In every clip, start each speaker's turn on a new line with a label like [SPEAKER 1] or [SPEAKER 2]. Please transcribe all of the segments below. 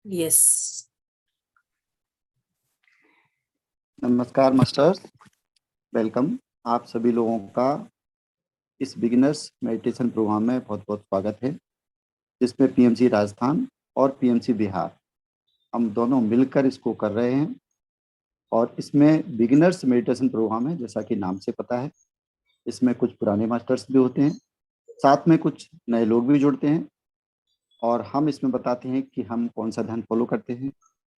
[SPEAKER 1] Yes.
[SPEAKER 2] नमस्कार masters, welcome. आप सभी लोगों का इस बिगिनर्स मेडिटेशन प्रोग्राम में बहुत बहुत स्वागत है, जिसमें पीएमसी राजस्थान और पीएमसी बिहार हम दोनों मिलकर इसको कर रहे हैं। और इसमें बिगिनर्स मेडिटेशन प्रोग्राम है, जैसा कि नाम से पता है। इसमें कुछ पुराने मास्टर्स भी होते हैं, साथ में कुछ नए लोग भी जुड़ते हैं। और हम इसमें बताते हैं कि हम कौन सा ध्यान फॉलो करते हैं,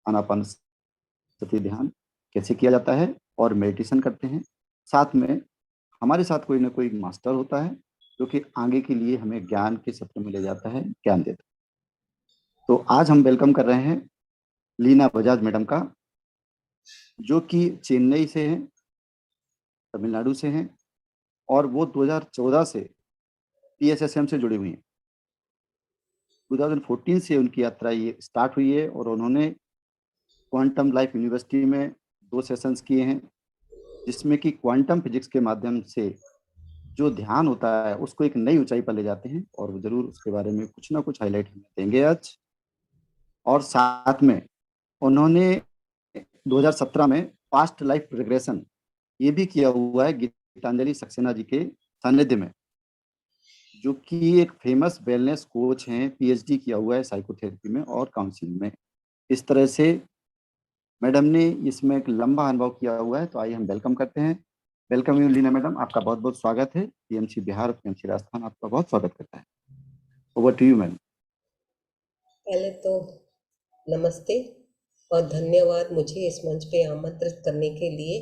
[SPEAKER 2] आनापानसति ध्यान कैसे किया जाता है, और मेडिटेशन करते हैं। साथ में हमारे साथ कोई ना कोई मास्टर होता है, जो कि आगे के लिए हमें ज्ञान के सत्र में ले जाता है, ज्ञान देता है। तो आज हम वेलकम कर रहे हैं लीना बजाज मैडम का, जो कि चेन्नई से हैं, तमिलनाडु से हैं। और वो 2014 से पीएसएसएम से जुड़ी हुई हैं। 2014 से उनकी यात्रा ये स्टार्ट हुई है, और उन्होंने क्वांटम लाइफ यूनिवर्सिटी में 2 सेशंस किए हैं, जिसमें कि क्वांटम फिजिक्स के माध्यम से जो ध्यान होता है उसको एक नई ऊंचाई पर ले जाते हैं। और वो जरूर उसके बारे में कुछ ना कुछ हाईलाइट हमें देंगे आज। और साथ में उन्होंने 2017 में पास्ट लाइफ रिग्रेशन ये भी किया हुआ है, गीतांजलि सक्सेना जी के सानिध्य में, जो कि एक फेमस वेलनेस कोच हैं, पीएचडी किया हुआ है साइकोथेरेपी में और काउंसलिंग में। इस तरह से मैडम ने इसमें एक लंबा अनुभव किया हुआ है। तो आइए हम वेलकम करते हैं। वेलकम यू लीना मैडम, आपका बहुत बहुत स्वागत है। पीएमसी बिहार और पीएमसी राजस्थान आपका बहुत स्वागत करता है। Over to you ma'am.
[SPEAKER 3] पहले तो नमस्ते और धन्यवाद मुझे इस मंच पे आमंत्रित करने के लिए।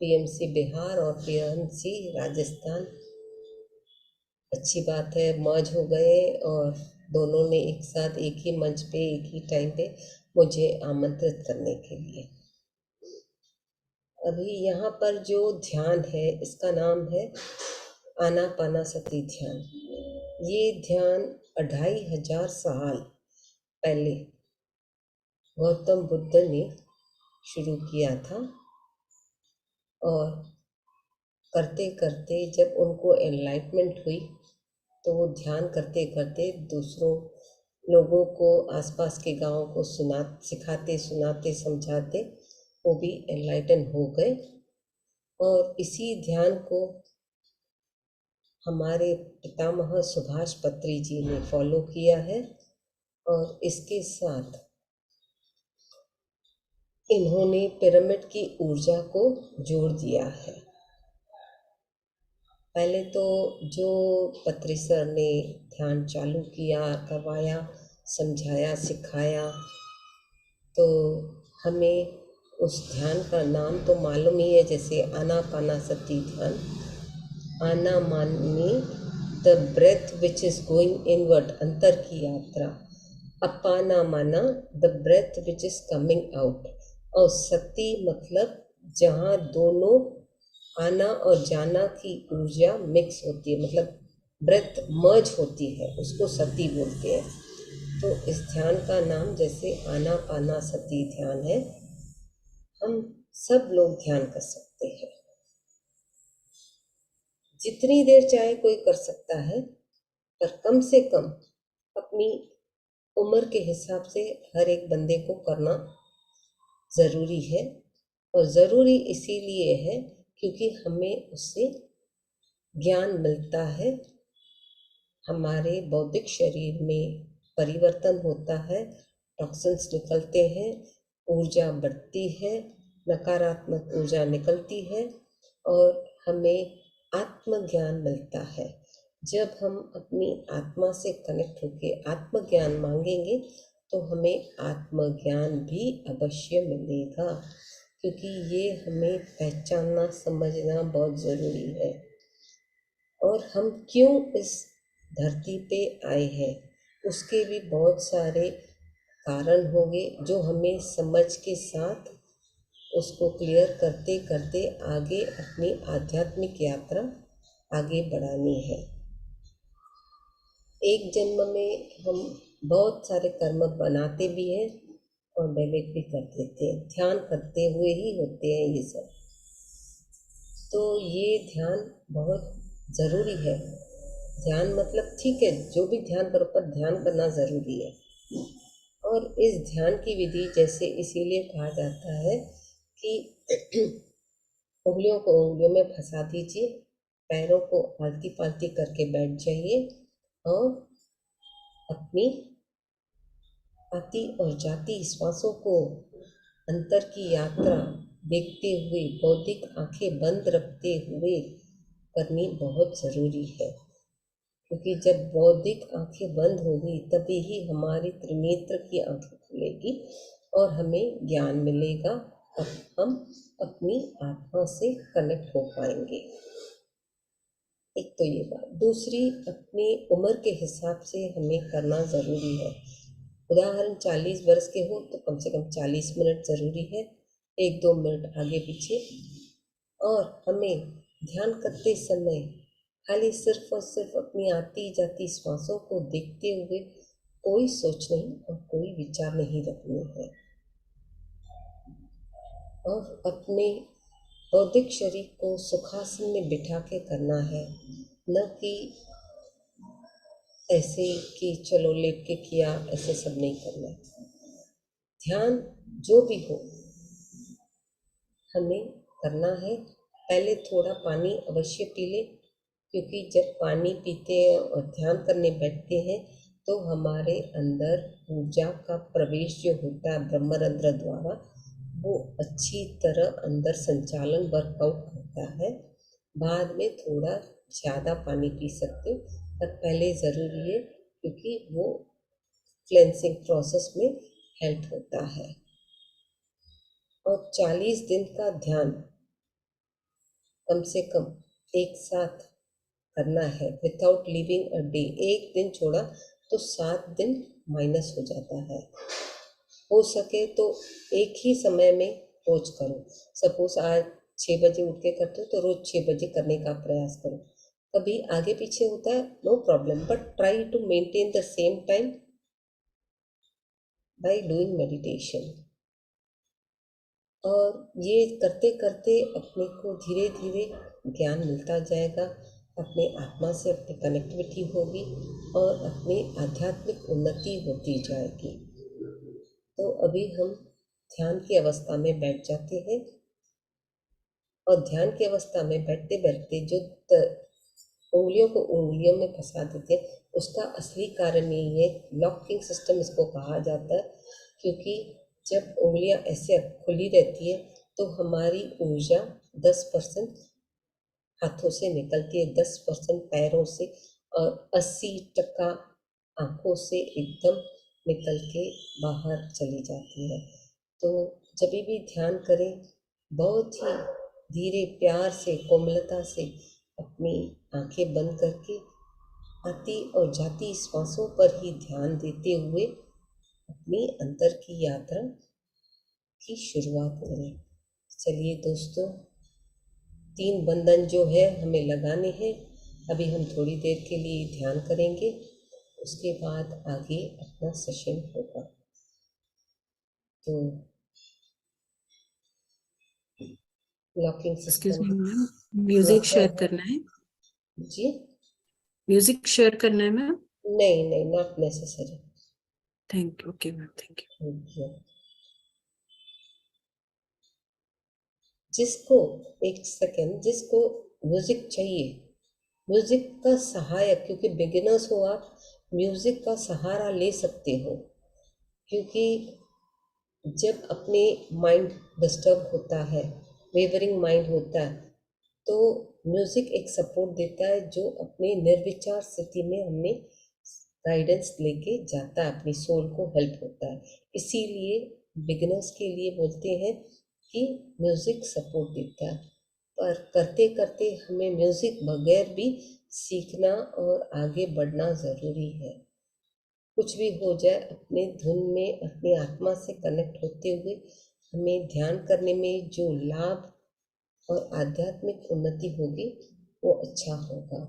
[SPEAKER 3] पीएमसी बिहार और पीएमसी राजस्थान, अच्छी बात है, मर्ज हो गए और दोनों ने एक साथ एक ही मंच पे एक ही टाइम पे मुझे आमंत्रित करने के लिए। अभी यहाँ पर जो ध्यान है इसका नाम है आनापानसति ध्यान। ये ध्यान 2500 साल पहले गौतम बुद्ध ने शुरू किया था, और करते करते जब उनको एनलाइटमेंट हुई तो वो ध्यान करते करते दूसरों लोगों को, आसपास के गांव को सिखाते सुनाते समझाते वो भी एनलाइटन हो गए। और इसी ध्यान को हमारे पितामह सुभाष पत्री जी ने फॉलो किया है, और इसके साथ इन्होंने पिरामिड की ऊर्जा को जोड़ दिया है। पहले तो जो पत्री सर ने ध्यान चालू किया, करवाया, समझाया, सिखाया, तो हमें उस ध्यान का नाम तो मालूम ही है, जैसे आनापानसति ध्यान। आना माने the breath which is going inward, अंतर की यात्रा। अपाना माना the breath which is coming out, और सति मतलब जहाँ दोनों आना और जाना की ऊर्जा मिक्स होती है, मतलब ब्रेथ मर्ज होती है, उसको सति बोलते हैं। तो इस ध्यान का नाम जैसे आनापानसति ध्यान है, हम सब लोग ध्यान कर सकते हैं। जितनी देर चाहे कोई कर सकता है, पर कम से कम अपनी उम्र के हिसाब से हर एक बंदे को करना ज़रूरी है। और ज़रूरी इसीलिए है क्योंकि हमें उससे ज्ञान मिलता है, हमारे बौद्धिक शरीर में परिवर्तन होता है, टॉक्सिन्स निकलते हैं, ऊर्जा बढ़ती है, नकारात्मक ऊर्जा निकलती है, और हमें आत्मज्ञान मिलता है। जब हम अपनी आत्मा से कनेक्ट होकर आत्मज्ञान मांगेंगे तो हमें आत्मज्ञान भी अवश्य मिलेगा, क्योंकि ये हमें पहचानना समझना बहुत ज़रूरी है। और हम क्यों इस धरती पे आए हैं उसके भी बहुत सारे कारण होंगे, जो हमें समझ के साथ उसको क्लियर करते करते आगे अपनी आध्यात्मिक यात्रा आगे बढ़ानी है। एक जन्म में हम बहुत सारे कर्म बनाते भी हैं और डिलीट भी कर देते हैं, ध्यान करते हुए ही होते हैं ये सब। तो ये ध्यान बहुत ज़रूरी है। ध्यान मतलब ठीक है, जो भी ध्यान करो, पर ध्यान करना ज़रूरी है। और इस ध्यान की विधि जैसे इसीलिए कहा जाता है कि उंगलियों को उंगलियों में फंसा दीजिए, पैरों को आलती पालती करके बैठ जाइए और अपनी आती और जाती श्वासों को अंतर की यात्रा देखते हुए बौद्धिक आंखें बंद रखते हुए करनी बहुत ज़रूरी है, क्योंकि जब बौद्धिक आंखें बंद होगी तभी ही हमारी त्रिनेत्र की आंखें खुलेगी और हमें ज्ञान मिलेगा। अब हम अपनी आत्मा से कनेक्ट हो पाएंगे। एक तो ये बात। दूसरी, अपनी उम्र के हिसाब से हमें करना ज़रूरी है। उदाहरण 40 वर्ष के हो तो कम से कम 40 मिनट ज़रूरी है, 1-2 मिनट आगे पीछे। और हमें ध्यान करते समय खाली सिर्फ और सिर्फ अपनी आती जाती श्वासों को देखते हुए कोई सोच नहीं और कोई विचार नहीं रखनी है, और अपने बौद्धिक शरीर को सुखासन में बिठा के करना है, न कि ऐसे कि चलो लेट के किया, ऐसे सब नहीं करना। ध्यान जो भी हो हमें करना है। पहले थोड़ा पानी अवश्य पी ले, क्योंकि जब पानी पीते हैं और ध्यान करने बैठते हैं तो हमारे अंदर ऊर्जा का प्रवेश जो होता है ब्रह्मरंध्र द्वारा, वो अच्छी तरह अंदर संचालन वर्कआउट करता है। बाद में थोड़ा ज़्यादा पानी पी सकते हो, पर पहले ज़रूरी है, क्योंकि वो क्लेंसिंग प्रोसेस में हेल्प होता है। और 40 दिन का ध्यान कम से कम एक साथ करना है, विदाउट लिविंग अ डे। एक दिन छोड़ा तो 7 दिन माइनस हो जाता है। हो सके तो एक ही समय में रोज करो। सपोज आज 6 बजे उठ के करते हो तो रोज 6 बजे करने का प्रयास करो। कभी आगे पीछे होता है, no problem, but try to maintain the same time by doing meditation. और ये करते करते अपने को धीरे धीरे ज्ञान मिलता जाएगा, अपने आत्मा से अपनी कनेक्टिविटी होगी और अपनी आध्यात्मिक उन्नति होती जाएगी। तो अभी हम ध्यान की अवस्था में बैठ जाते हैं, और ध्यान की अवस्था में बैठते बैठते जो उंगलियों को उंगलियों में फंसा देते हैं, उसका असली कारण यही है, लॉकिंग सिस्टम इसको कहा जाता है। क्योंकि जब उंगलियां ऐसे खुली रहती है तो हमारी ऊर्जा 10% हाथों से निकलती है, 10% पैरों से, और 80% आंखों से एकदम निकल के बाहर चली जाती है। तो जब भी ध्यान करें, बहुत ही धीरे प्यार से कोमलता से अपनी आंखें बंद करके आती और जाती श्वासों पर ही ध्यान देते हुए अपनी अंतर की यात्रा की शुरुआत करें। चलिए दोस्तों, 3 बंधन जो है हमें लगाने हैं। अभी हम थोड़ी देर के लिए ध्यान करेंगे, उसके बाद आगे अपना सेशन होगा। तो locking
[SPEAKER 1] excuse
[SPEAKER 3] system.
[SPEAKER 1] Me ma'am, music share करना है?
[SPEAKER 3] जी
[SPEAKER 1] म्यूजिक शेयर करना है मैम?
[SPEAKER 3] नहीं नहीं, not necessary.
[SPEAKER 1] Thank you. Okay ma'am, thank you.
[SPEAKER 3] जिसको एक सेकेंड, जिसको म्यूजिक चाहिए, म्यूजिक का सहायक, क्योंकि बिगिनर्स हो आप, म्यूजिक का सहारा ले सकते हो। क्योंकि जब अपने माइंड डिस्टर्ब होता है, वेवरिंग माइंड होता है, तो म्यूजिक एक सपोर्ट देता है जो अपने निर्विचार स्थिति में हमें गाइडेंस लेके जाता है, अपनी सोल को हेल्प होता है। इसीलिए बिगिनर्स के लिए बोलते हैं कि म्यूजिक सपोर्ट देता है। पर करते करते हमें म्यूजिक बगैर भी सीखना और आगे बढ़ना ज़रूरी है। कुछ भी हो जाए, अपने धुन में अपनी आत्मा से कनेक्ट होते हुए हमें ध्यान करने में जो लाभ और आध्यात्मिक उन्नति होगी वो अच्छा होगा।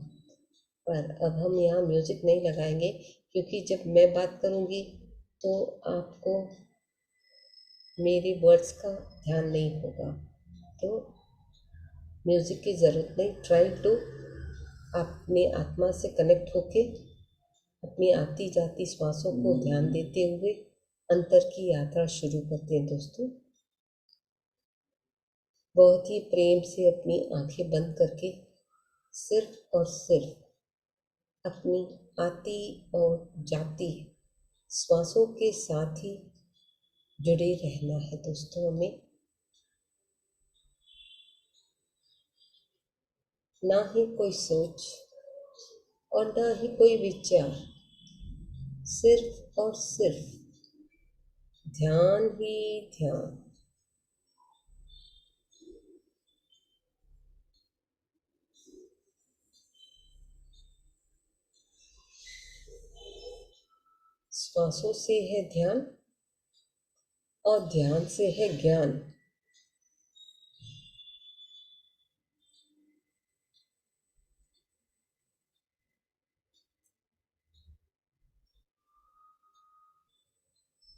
[SPEAKER 3] पर अब हम यहाँ म्यूजिक नहीं लगाएंगे, क्योंकि जब मैं बात करूँगी तो आपको मेरी वर्ड्स का ध्यान नहीं होगा, तो म्यूजिक की ज़रूरत नहीं। ट्राई टू अपनी आत्मा से कनेक्ट होके अपनी आती जाती श्वासों को ध्यान देते हुए अंतर की यात्रा शुरू करते हैं दोस्तों। बहुत ही प्रेम से अपनी आंखें बंद करके सिर्फ और सिर्फ अपनी आती और जाती श्वासों के साथ ही जुड़े रहना है दोस्तों। हमें ना ही कोई सोच और ना ही कोई विचार, सिर्फ और सिर्फ ध्यान ही ध्यान। श्वासों से है ध्यान और ध्यान से है ज्ञान।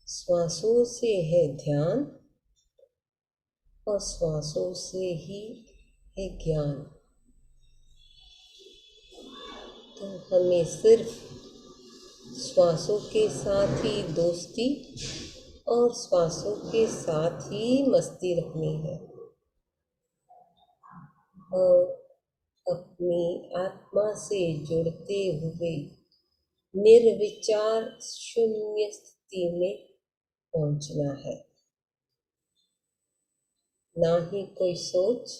[SPEAKER 3] श्वासों से है ध्यान और श्वासों से ही है ज्ञान। तो हमें सिर्फ श्वासों के साथ ही दोस्ती और श्वासों के साथ ही मस्ती रखनी है और अपनी आत्मा से जुड़ते हुए निर्विचार शून्य स्थिति में पहुंचना है। ना ही कोई सोच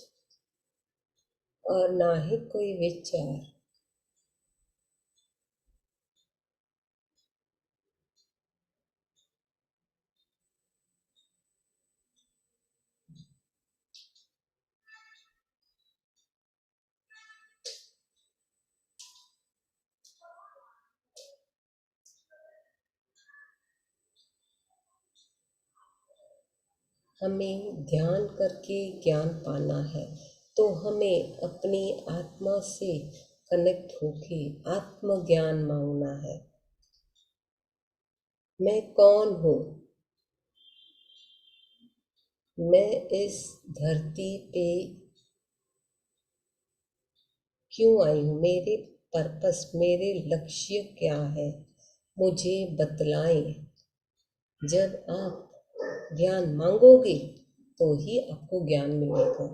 [SPEAKER 3] और ना ही कोई विचार। हमें ध्यान करके ज्ञान पाना है, तो हमें अपनी आत्मा से कनेक्ट होके आत्मज्ञान मांगना है। मैं कौन हूँ? मैं इस धरती पे क्यों आई हूँ? मेरे पर्पस, मेरे लक्ष्य क्या है? मुझे बतलाएं। जब आप ज्ञान मांगोगे तो ही आपको ज्ञान मिलेगा।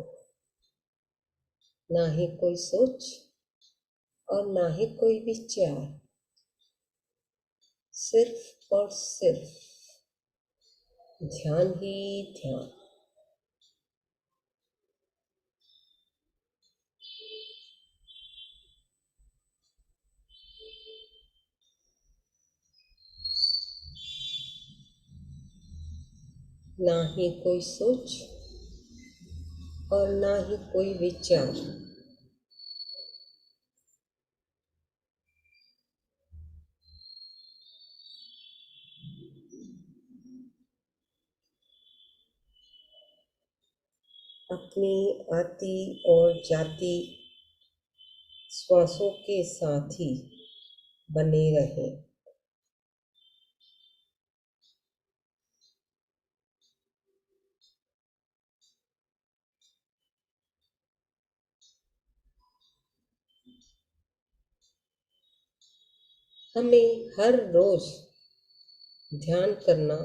[SPEAKER 3] ना ही कोई सोच और ना ही कोई विचार, सिर्फ और सिर्फ ध्यान ही ध्यान। ना ही कोई सोच और ना ही कोई विचार। अपनी आती और जाती श्वासों के साथ ही बने रहें। हमें हर रोज ध्यान करना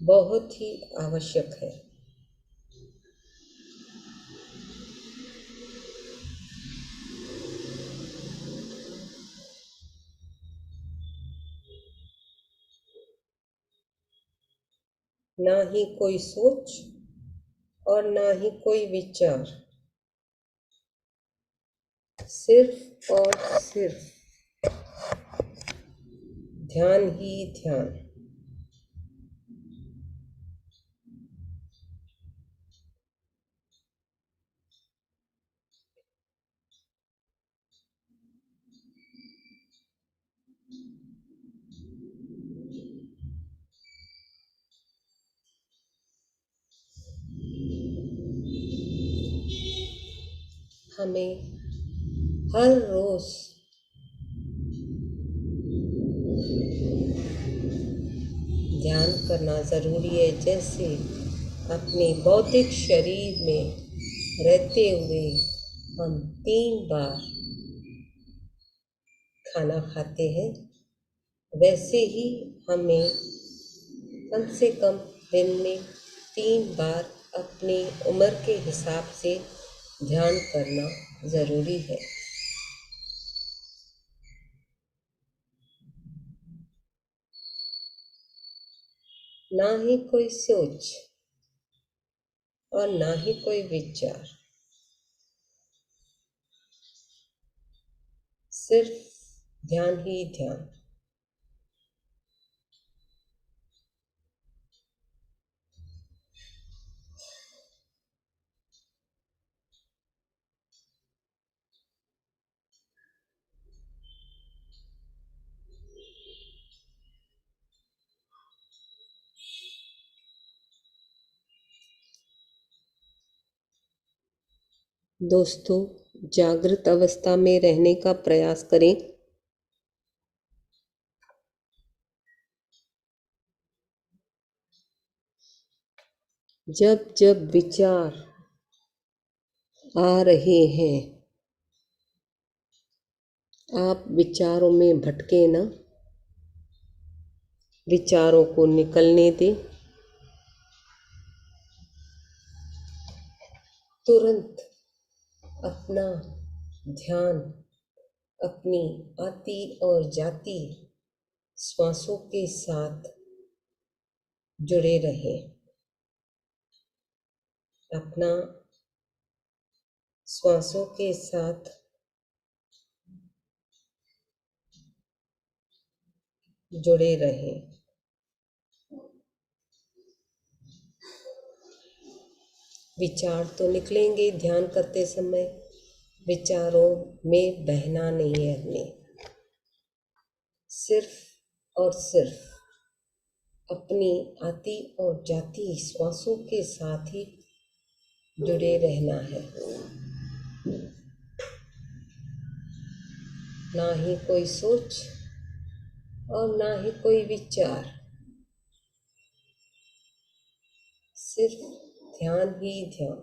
[SPEAKER 3] बहुत ही आवश्यक है। ना ही कोई सोच और ना ही कोई विचार, सिर्फ और सिर्फ ध्यान ही ध्यान। हमें हर रोज ध्यान करना ज़रूरी है। जैसे अपने भौतिक शरीर में रहते हुए हम 3 बार खाना खाते हैं, वैसे ही हमें कम से कम दिन में 3 बार अपनी उम्र के हिसाब से ध्यान करना जरूरी है। ना ही कोई सोच और ना ही कोई विचार, सिर्फ ध्यान ही ध्यान। दोस्तों, जागृत अवस्था में रहने का प्रयास करें। जब जब विचार आ रहे हैं, आप विचारों में भटके ना, विचारों को निकलने दें। तुरंत अपना ध्यान अपनी आती और जाती श्वासों के साथ जुड़े रहे। अपना श्वासों के साथ जुड़े रहे। विचार तो निकलेंगे ध्यान करते समय, विचारों में बहना नहीं है हमें। सिर्फ और सिर्फ अपनी आती और जाती श्वासों के साथ ही जुड़े रहना है। ना ही कोई सोच और ना ही कोई विचार, सिर्फ ध्यान ही ध्यान।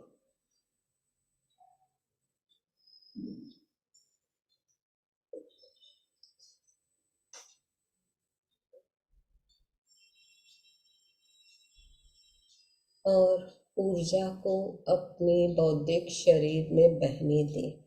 [SPEAKER 3] और ऊर्जा को अपने बौद्धिक शरीर में बहने दें।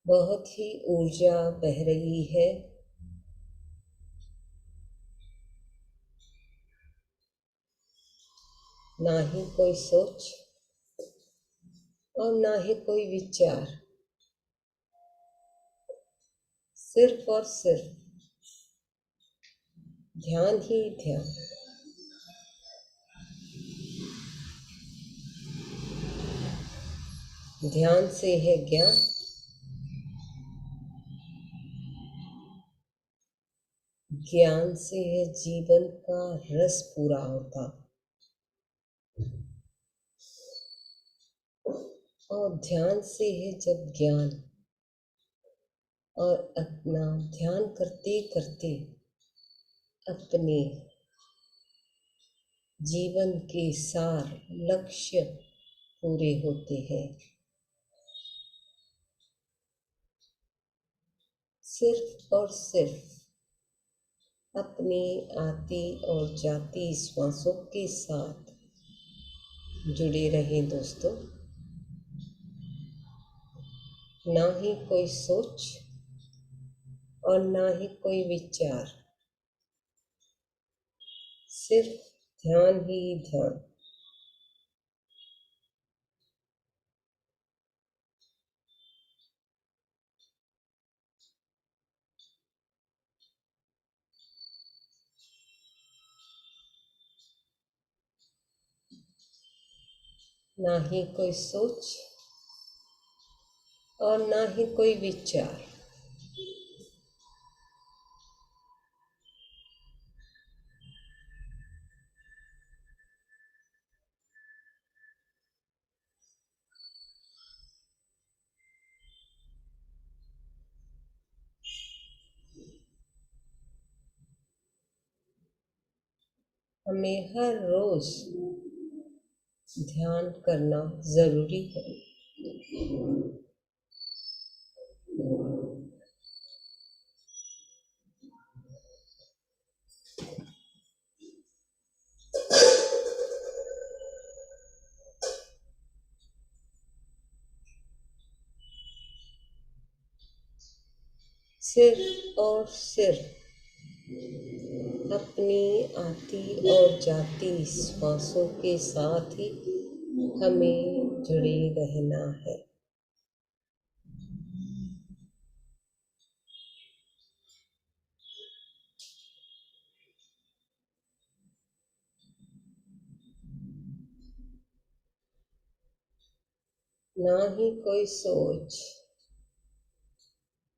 [SPEAKER 3] बहुत ही ऊर्जा बह रही है। ना ही कोई सोच और ना ही कोई विचार, सिर्फ और सिर्फ ध्यान ही ध्यान। ध्यान से है ज्ञान, ज्ञान से है जीवन का रस पूरा होता। और ध्यान से है जब ज्ञान, और अपना ध्यान करते करते अपने जीवन के सार लक्ष्य पूरे होते हैं। सिर्फ और सिर्फ अपनी आती और जाती श्वासों के साथ जुड़े रहें दोस्तों। ना ही कोई सोच और ना ही कोई विचार, सिर्फ ध्यान ही ध्यान। ना ही कोई सोच और ना ही कोई विचार, हमें हर रोज ध्यान करना जरूरी है। सिर्फ और सिर्फ अपनी आती और जाती श्वासों के साथ ही हमें जुड़े रहना है। ना ही कोई सोच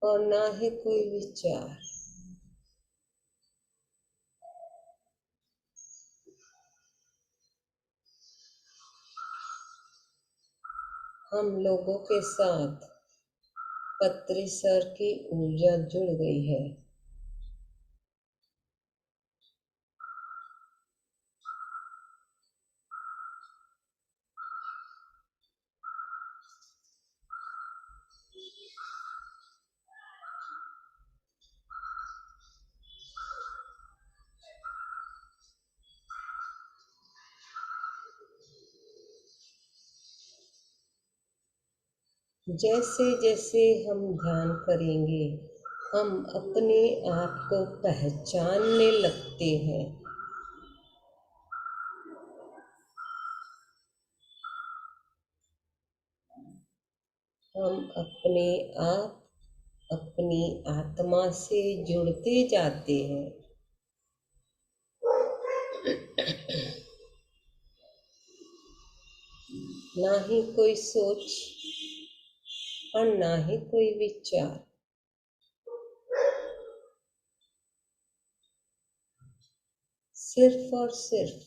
[SPEAKER 3] और ना ही कोई विचार। हम लोगों के साथ पत्री सर की ऊर्जा जुड़ गई है। जैसे जैसे हम ध्यान करेंगे हम अपने आप को पहचानने लगते हैं। हम अपने आप अपनी आत्मा से जुड़ते जाते हैं। ना ही कोई सोच और ना ही कोई विचार। सिर्फ और सिर्फ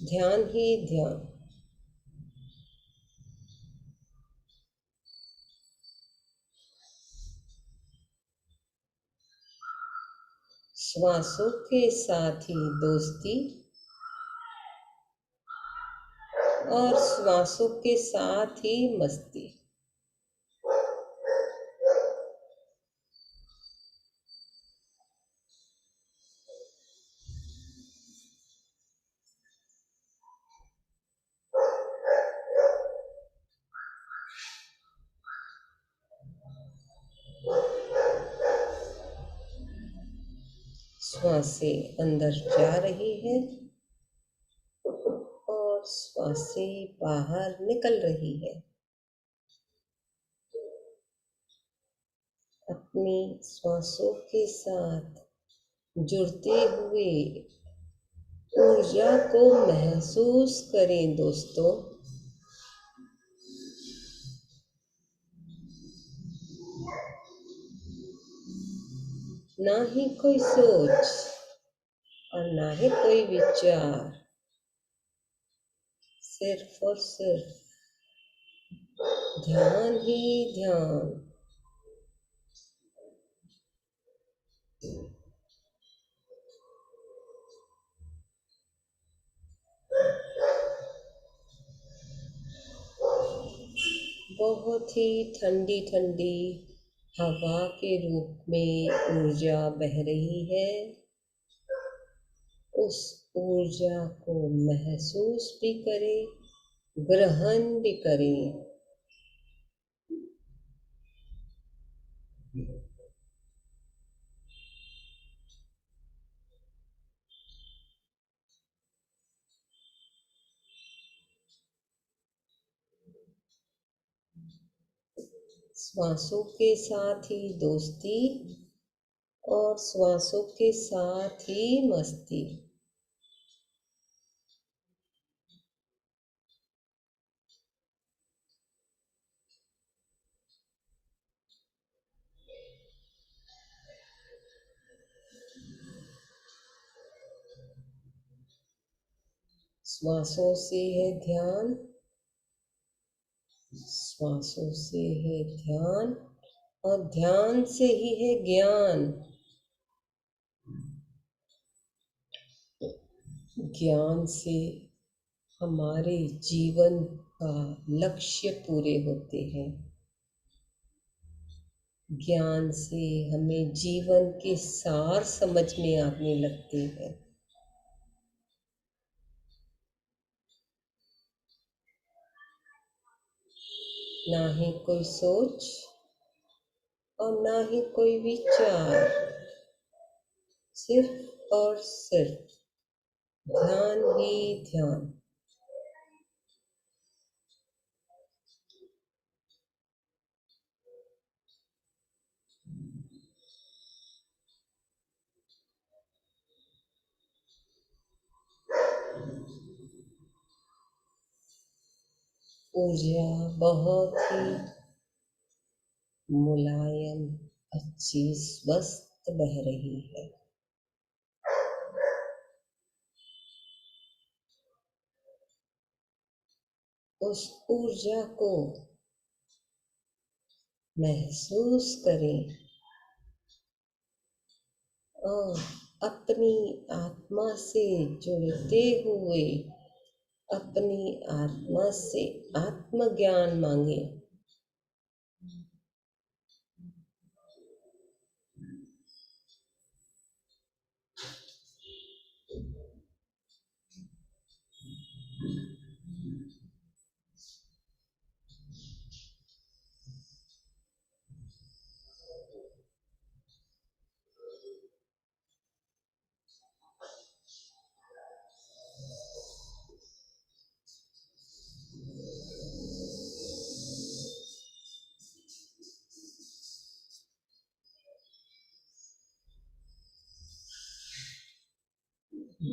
[SPEAKER 3] ध्यान ही ध्यान। श्वासों के साथ ही दोस्ती और श्वासों के साथ ही मस्ती। श्वासें अंदर जा रही है और श्वासें बाहर निकल रही है। अपनी श्वासों के साथ जुड़ते हुए ऊर्जा को महसूस करें दोस्तों। ना ही कोई सोच और ना ही कोई विचार। सिर्फ और सिर्फ ध्यान ही ध्यान। बहुत ही ठंडी ठंडी हवा के रूप में ऊर्जा बह रही है। उस ऊर्जा को महसूस भी करें, ग्रहण भी करें। श्वासों के साथ ही दोस्ती और श्वासों के साथ ही मस्ती। श्वासों से है ध्यान, श्वासों से है ध्यान और ध्यान से ही है ज्ञान। ज्ञान से हमारे जीवन का लक्ष्य पूरे होते हैं। ज्ञान से हमें जीवन के सार समझ में आने लगते हैं। ना ही कोई सोच और ना ही कोई विचार, सिर्फ और सिर्फ ध्यान ही ध्यान। ऊर्जा बहुत ही मुलायम, अच्छी, स्वस्थ बह रही है। उस ऊर्जा को महसूस करें और अपनी आत्मा से जुड़ते हुए अपनी आत्मा से आत्मज्ञान मांगे।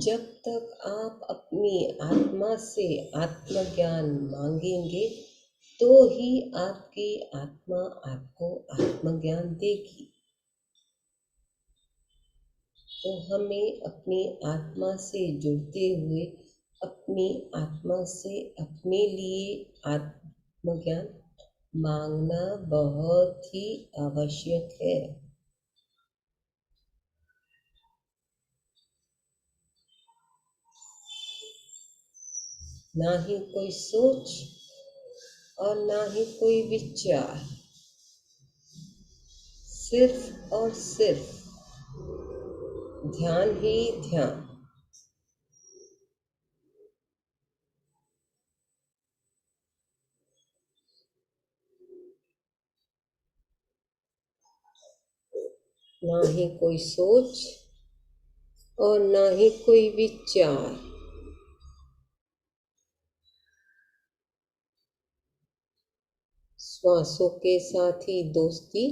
[SPEAKER 3] जब तक आप अपनी आत्मा से आत्मज्ञान मांगेंगे तो ही आपकी आत्मा आपको आत्मज्ञान देगी। तो हमें अपनी आत्मा से जुड़ते हुए अपनी आत्मा से अपने लिए आत्मज्ञान मांगना बहुत ही आवश्यक है। ना ही कोई सोच और ना ही कोई विचार, सिर्फ और सिर्फ ध्यान ही ध्यान। ना ही कोई सोच और ना ही कोई विचार, श्वासों के साथ ही दोस्ती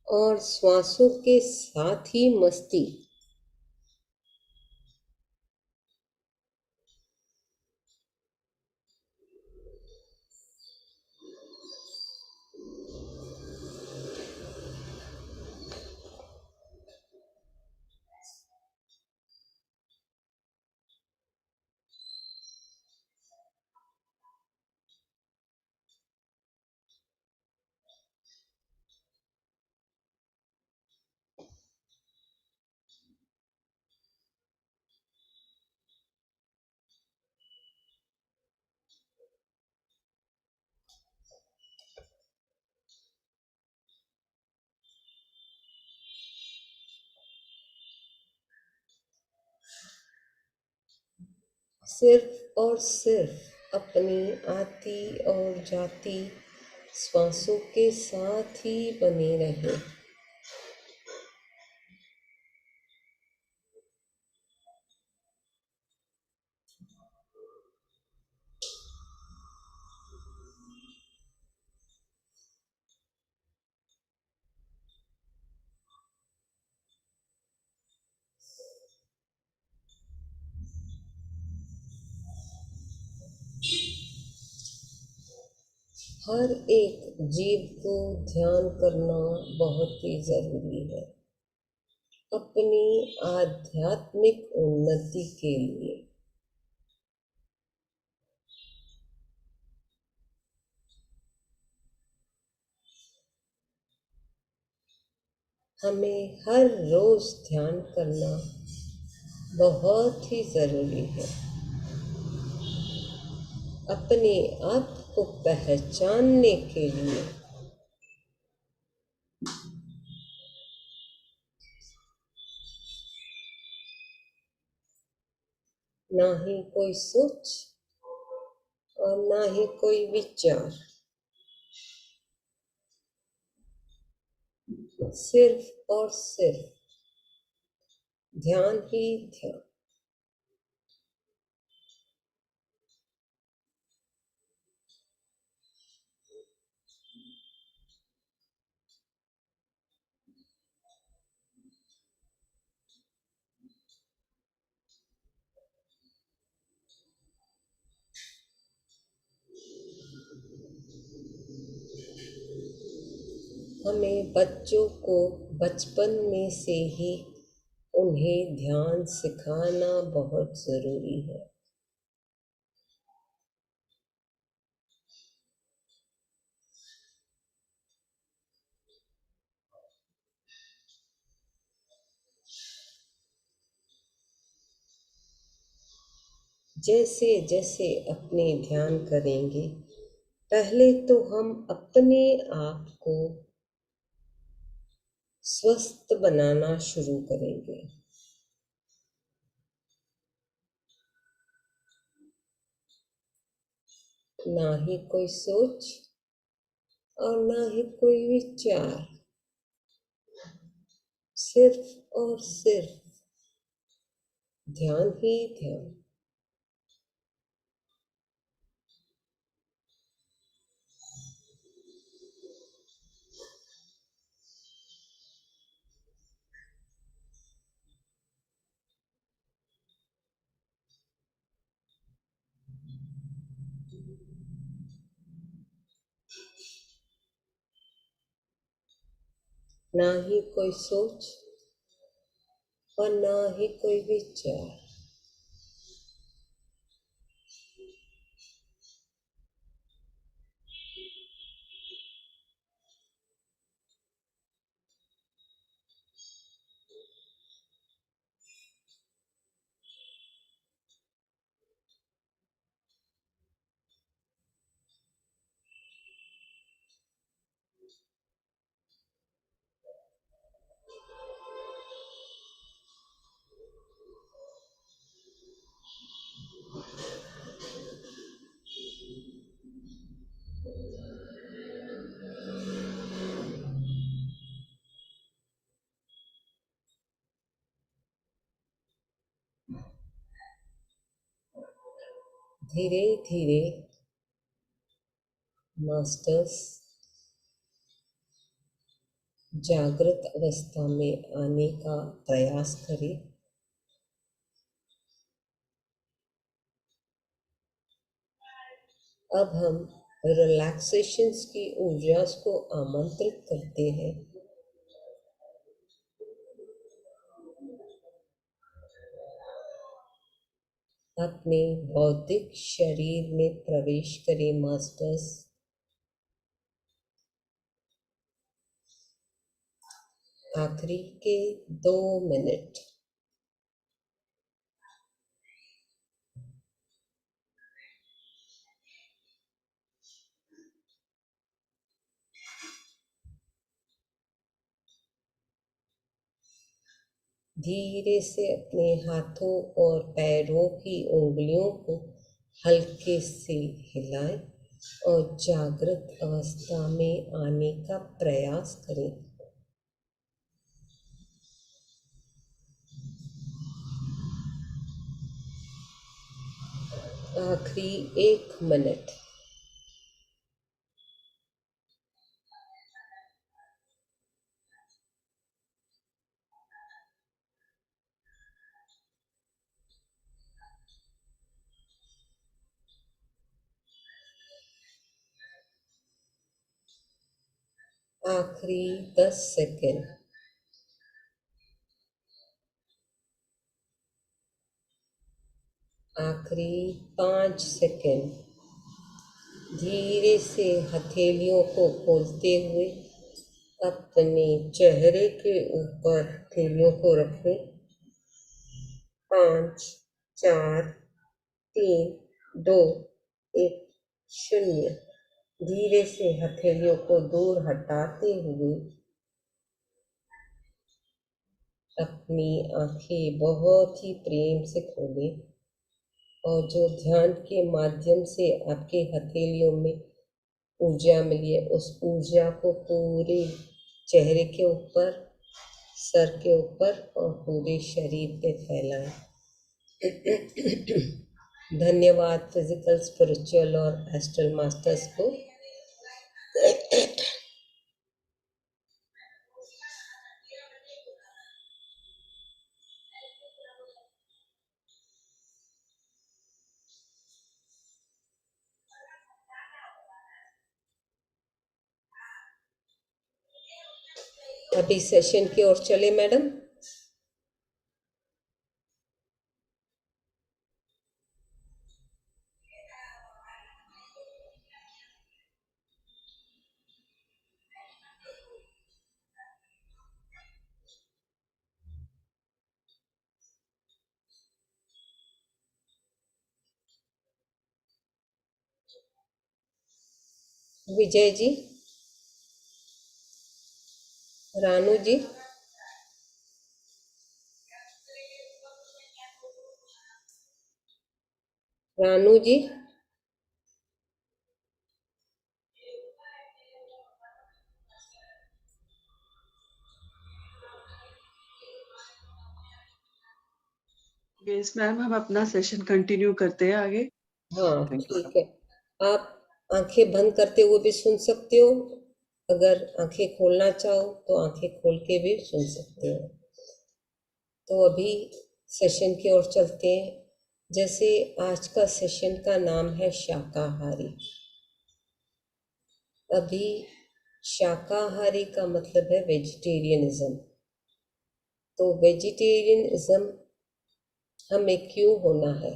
[SPEAKER 3] और श्वासों के साथ ही मस्ती। सिर्फ और सिर्फ अपनी आती और जाती श्वासों के साथ ही बने रहे। हर एक जीव को ध्यान करना बहुत ही जरूरी है अपनी आध्यात्मिक उन्नति के लिए। हमें हर रोज ध्यान करना बहुत ही जरूरी है। अपने आप को पहचानने के लिए ना ही कोई सोच और ना ही कोई विचार, सिर्फ और सिर्फ ध्यान ही ध्यान। हमें बच्चों को बचपन में से ही उन्हें ध्यान सिखाना बहुत जरूरी है। जैसे जैसे अपने ध्यान करेंगे, पहले तो हम अपने आप को स्वस्थ बनाना शुरू करेंगे। ना ही कोई सोच और ना ही कोई विचार, सिर्फ और सिर्फ ध्यान ही ध्यान। ना ही कोई सोच और ना ही कोई विचार, धीरे धीरे मास्टर्स जागृत अवस्था में आने का प्रयास करें। अब हम रिलैक्सेशंस की ऊर्जा को आमंत्रित करते हैं। अपने बौद्धिक शरीर में प्रवेश करें मास्टर्स। आखिरी के 2 मिनट। धीरे से अपने हाथों और पैरों की उंगलियों को हल्के से हिलाएं और जागृत अवस्था में आने का प्रयास करें। आखिरी 1 मिनट। आखिरी 10 सेकंड। आखिरी 5 सेकंड। धीरे से हथेलियों को खोलते हुए अपने चेहरे के ऊपर हथेलियों को रखें। 5 4 3 2 1 0। धीरे से हथेलियों को दूर हटाते हुए अपनी आंखें बहुत ही प्रेम से खोलें और जो ध्यान के माध्यम से आपके हथेलियों में ऊर्जा मिली है उस ऊर्जा को पूरे चेहरे के ऊपर, सर के ऊपर और पूरे शरीर पे फैलाएं। धन्यवाद फिजिकल, स्पिरिचुअल और एस्ट्रल मास्टर्स को। अभी सेशन की ओर चले मैडम। विजय जी, रानू जी, रानू जी,
[SPEAKER 4] यस मैम, हम अपना सेशन कंटिन्यू करते हैं आगे।
[SPEAKER 3] हाँ
[SPEAKER 2] Thank you,
[SPEAKER 3] ठीक है। आप आंखें बंद करते हुए भी सुन सकते हो, अगर आंखें खोलना चाहो तो आंखें खोल के भी सुन सकते हो। तो अभी सेशन की ओर चलते हैं। जैसे आज का सेशन का नाम है शाकाहारी। अभी शाकाहारी का मतलब है वेजिटेरियनिज्म। तो वेजिटेरियनिज्म हमें क्यों होना है?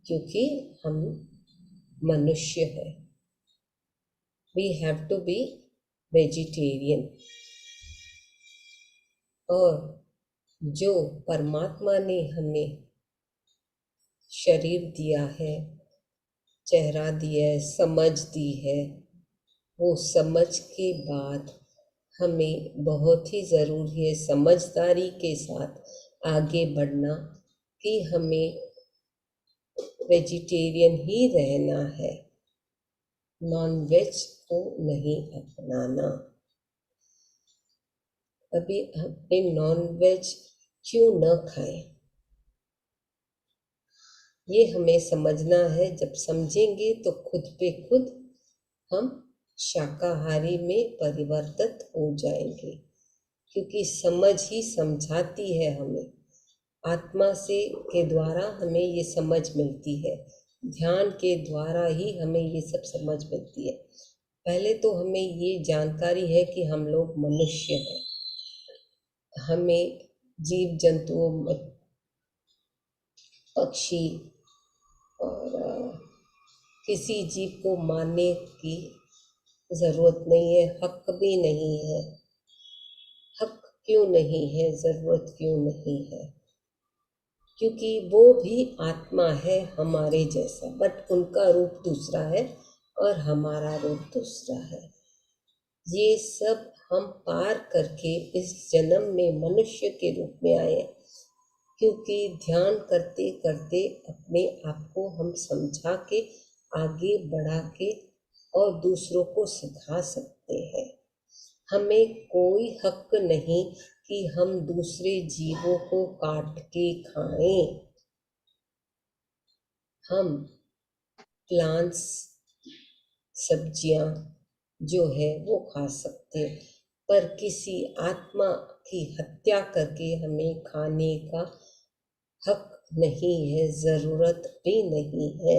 [SPEAKER 3] क्योंकि हम मनुष्य हैं। We have to be vegetarian. और जो परमात्मा ने हमें शरीर दिया है, चेहरा दिया है, समझ दी है, वो समझ के बाद हमें बहुत ही ज़रूरी है समझदारी के साथ आगे बढ़ना कि हमें वेजिटेरियन ही रहना है, नॉन वेज को नहीं अपनाना। अभी हम नॉन वेज क्यों न खाएं, ये हमें समझना है। जब समझेंगे तो खुद पे खुद हम शाकाहारी में परिवर्तित हो जाएंगे, क्योंकि समझ ही समझाती है हमें। आत्मा से के द्वारा हमें ये समझ मिलती है, ध्यान के द्वारा ही हमें ये सब समझ मिलती है। पहले तो हमें ये जानकारी है कि हम लोग मनुष्य हैं। हमें जीव जंतुओं, पक्षी और किसी जीव को मारने की ज़रूरत नहीं है, हक भी नहीं है। हक क्यों नहीं है, ज़रूरत क्यों नहीं है? क्योंकि वो भी आत्मा है हमारे जैसा, बट उनका रूप दूसरा है और हमारा रूप दूसरा है। ये सब हम पार करके इस जन्म में मनुष्य के रूप में आए, क्योंकि ध्यान करते करते अपने आप को हम समझा के आगे बढ़ा के और दूसरों को सिखा सकते हैं। हमें कोई हक नहीं कि हम दूसरे जीवों को काट के खाएं। हम प्लांट्स, सब्जियां जो है वो खा सकते हैं, पर किसी आत्मा की हत्या करके हमें खाने का हक नहीं है, ज़रूरत भी नहीं है।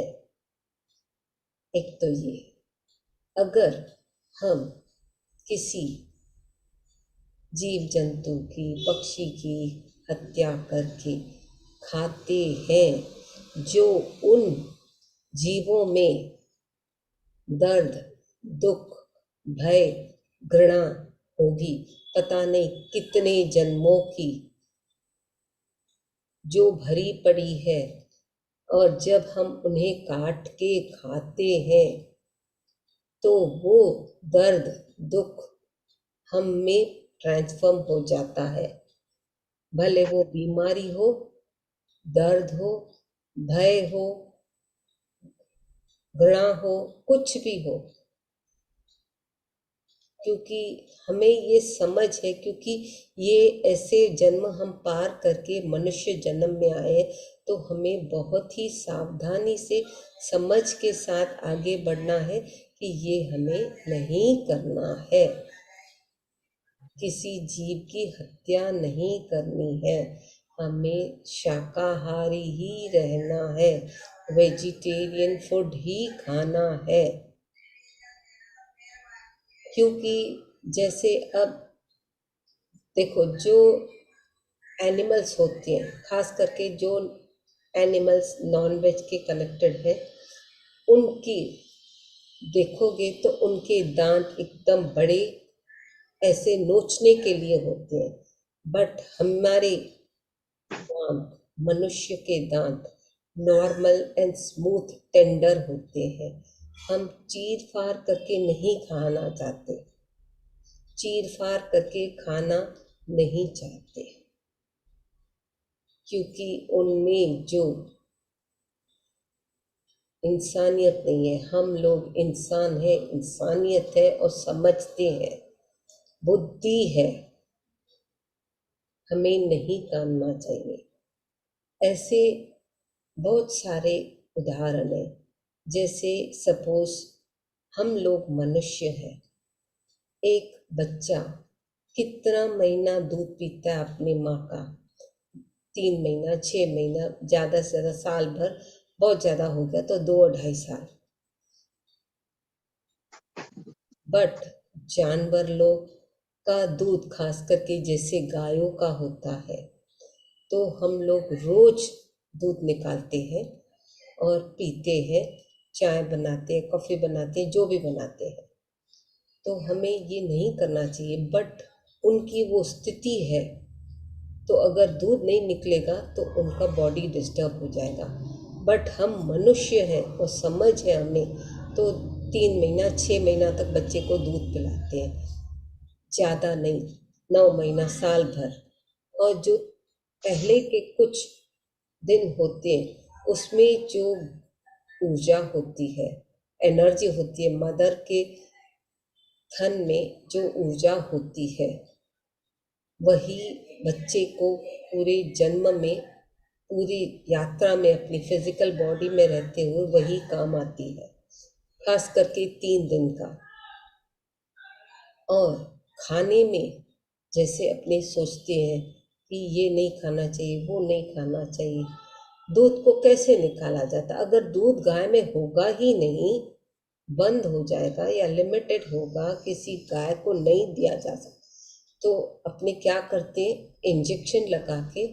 [SPEAKER 3] एक तो ये, अगर हम किसी जीव जंतु की, पक्षी की हत्या करके खाते हैं, जो उन जीवों में दर्द, दुख, भय, घृणा होगी, पता नहीं कितने जन्मों की जो भरी पड़ी है, और जब हम उन्हें काट के खाते हैं तो वो दर्द दुख हम में ट्रांसफॉर्म हो जाता है। भले वो बीमारी हो, दर्द हो, भय हो, घृणा हो, कुछ भी हो, क्योंकि हमें ये समझ है, क्योंकि ये ऐसे जन्म हम पार करके मनुष्य जन्म में आए, तो हमें बहुत ही सावधानी से समझ के साथ आगे बढ़ना है कि ये हमें नहीं करना है। किसी जीव की हत्या नहीं करनी है, हमें शाकाहारी ही रहना है, वेजिटेरियन फूड ही खाना है। क्योंकि जैसे अब देखो, जो एनिमल्स होते हैं, खास करके जो एनिमल्स नॉनवेज के कनेक्टेड है, उनकी देखोगे तो उनके दांत एकदम बड़े, ऐसे नोचने के लिए होते हैं, बट हमारे दांत, मनुष्य के दांत नॉर्मल एंड स्मूथ टेंडर होते हैं। हम चीर फाड़ करके नहीं खाना चाहते, चीर फाड़ करके खाना नहीं चाहते, क्योंकि उनमें जो इंसानियत नहीं है। हम लोग इंसान है, इंसानियत है और समझते हैं, बुद्धि है, हमें नहीं करना चाहिए। ऐसे बहुत सारे उदाहरण हैं। जैसे सपोज हम लोग मनुष्य हैं, एक बच्चा कितना महीना दूध पीता है अपनी माँ का, 3 महीना, 6 महीना, ज़्यादा से ज़्यादा साल भर, बहुत ज़्यादा हो गया तो 2-2.5 साल। बट जानवर लोग का दूध, खास करके जैसे गायों का होता है, तो हम लोग रोज दूध निकालते हैं और पीते हैं, चाय बनाते हैं, कॉफ़ी बनाते हैं, जो भी बनाते हैं। तो हमें ये नहीं करना चाहिए, बट उनकी वो स्थिति है, तो अगर दूध नहीं निकलेगा तो उनका बॉडी डिस्टर्ब हो जाएगा। बट हम मनुष्य हैं और समझ है हमें, तो 3 महीना 6 महीना तक बच्चे को दूध पिलाते हैं, ज़्यादा नहीं, 9 महीना, साल भर। और जो पहले के कुछ दिन होते हैं, उसमें जो ऊर्जा होती है, एनर्जी होती है, मदर के थन में जो ऊर्जा होती है, वही बच्चे को पूरे जन्म में, पूरी यात्रा में, अपनी फिजिकल बॉडी में रहते हुए वही काम आती है, खास करके 3 दिन का। और खाने में जैसे अपने सोचते हैं कि ये नहीं खाना चाहिए, वो नहीं खाना चाहिए, दूध को कैसे निकाला जाता? अगर दूध गाय में होगा ही नहीं, बंद हो जाएगा या लिमिटेड होगा, किसी गाय को नहीं दिया जा सकता, तो अपने क्या करते हैं, इंजेक्शन लगा के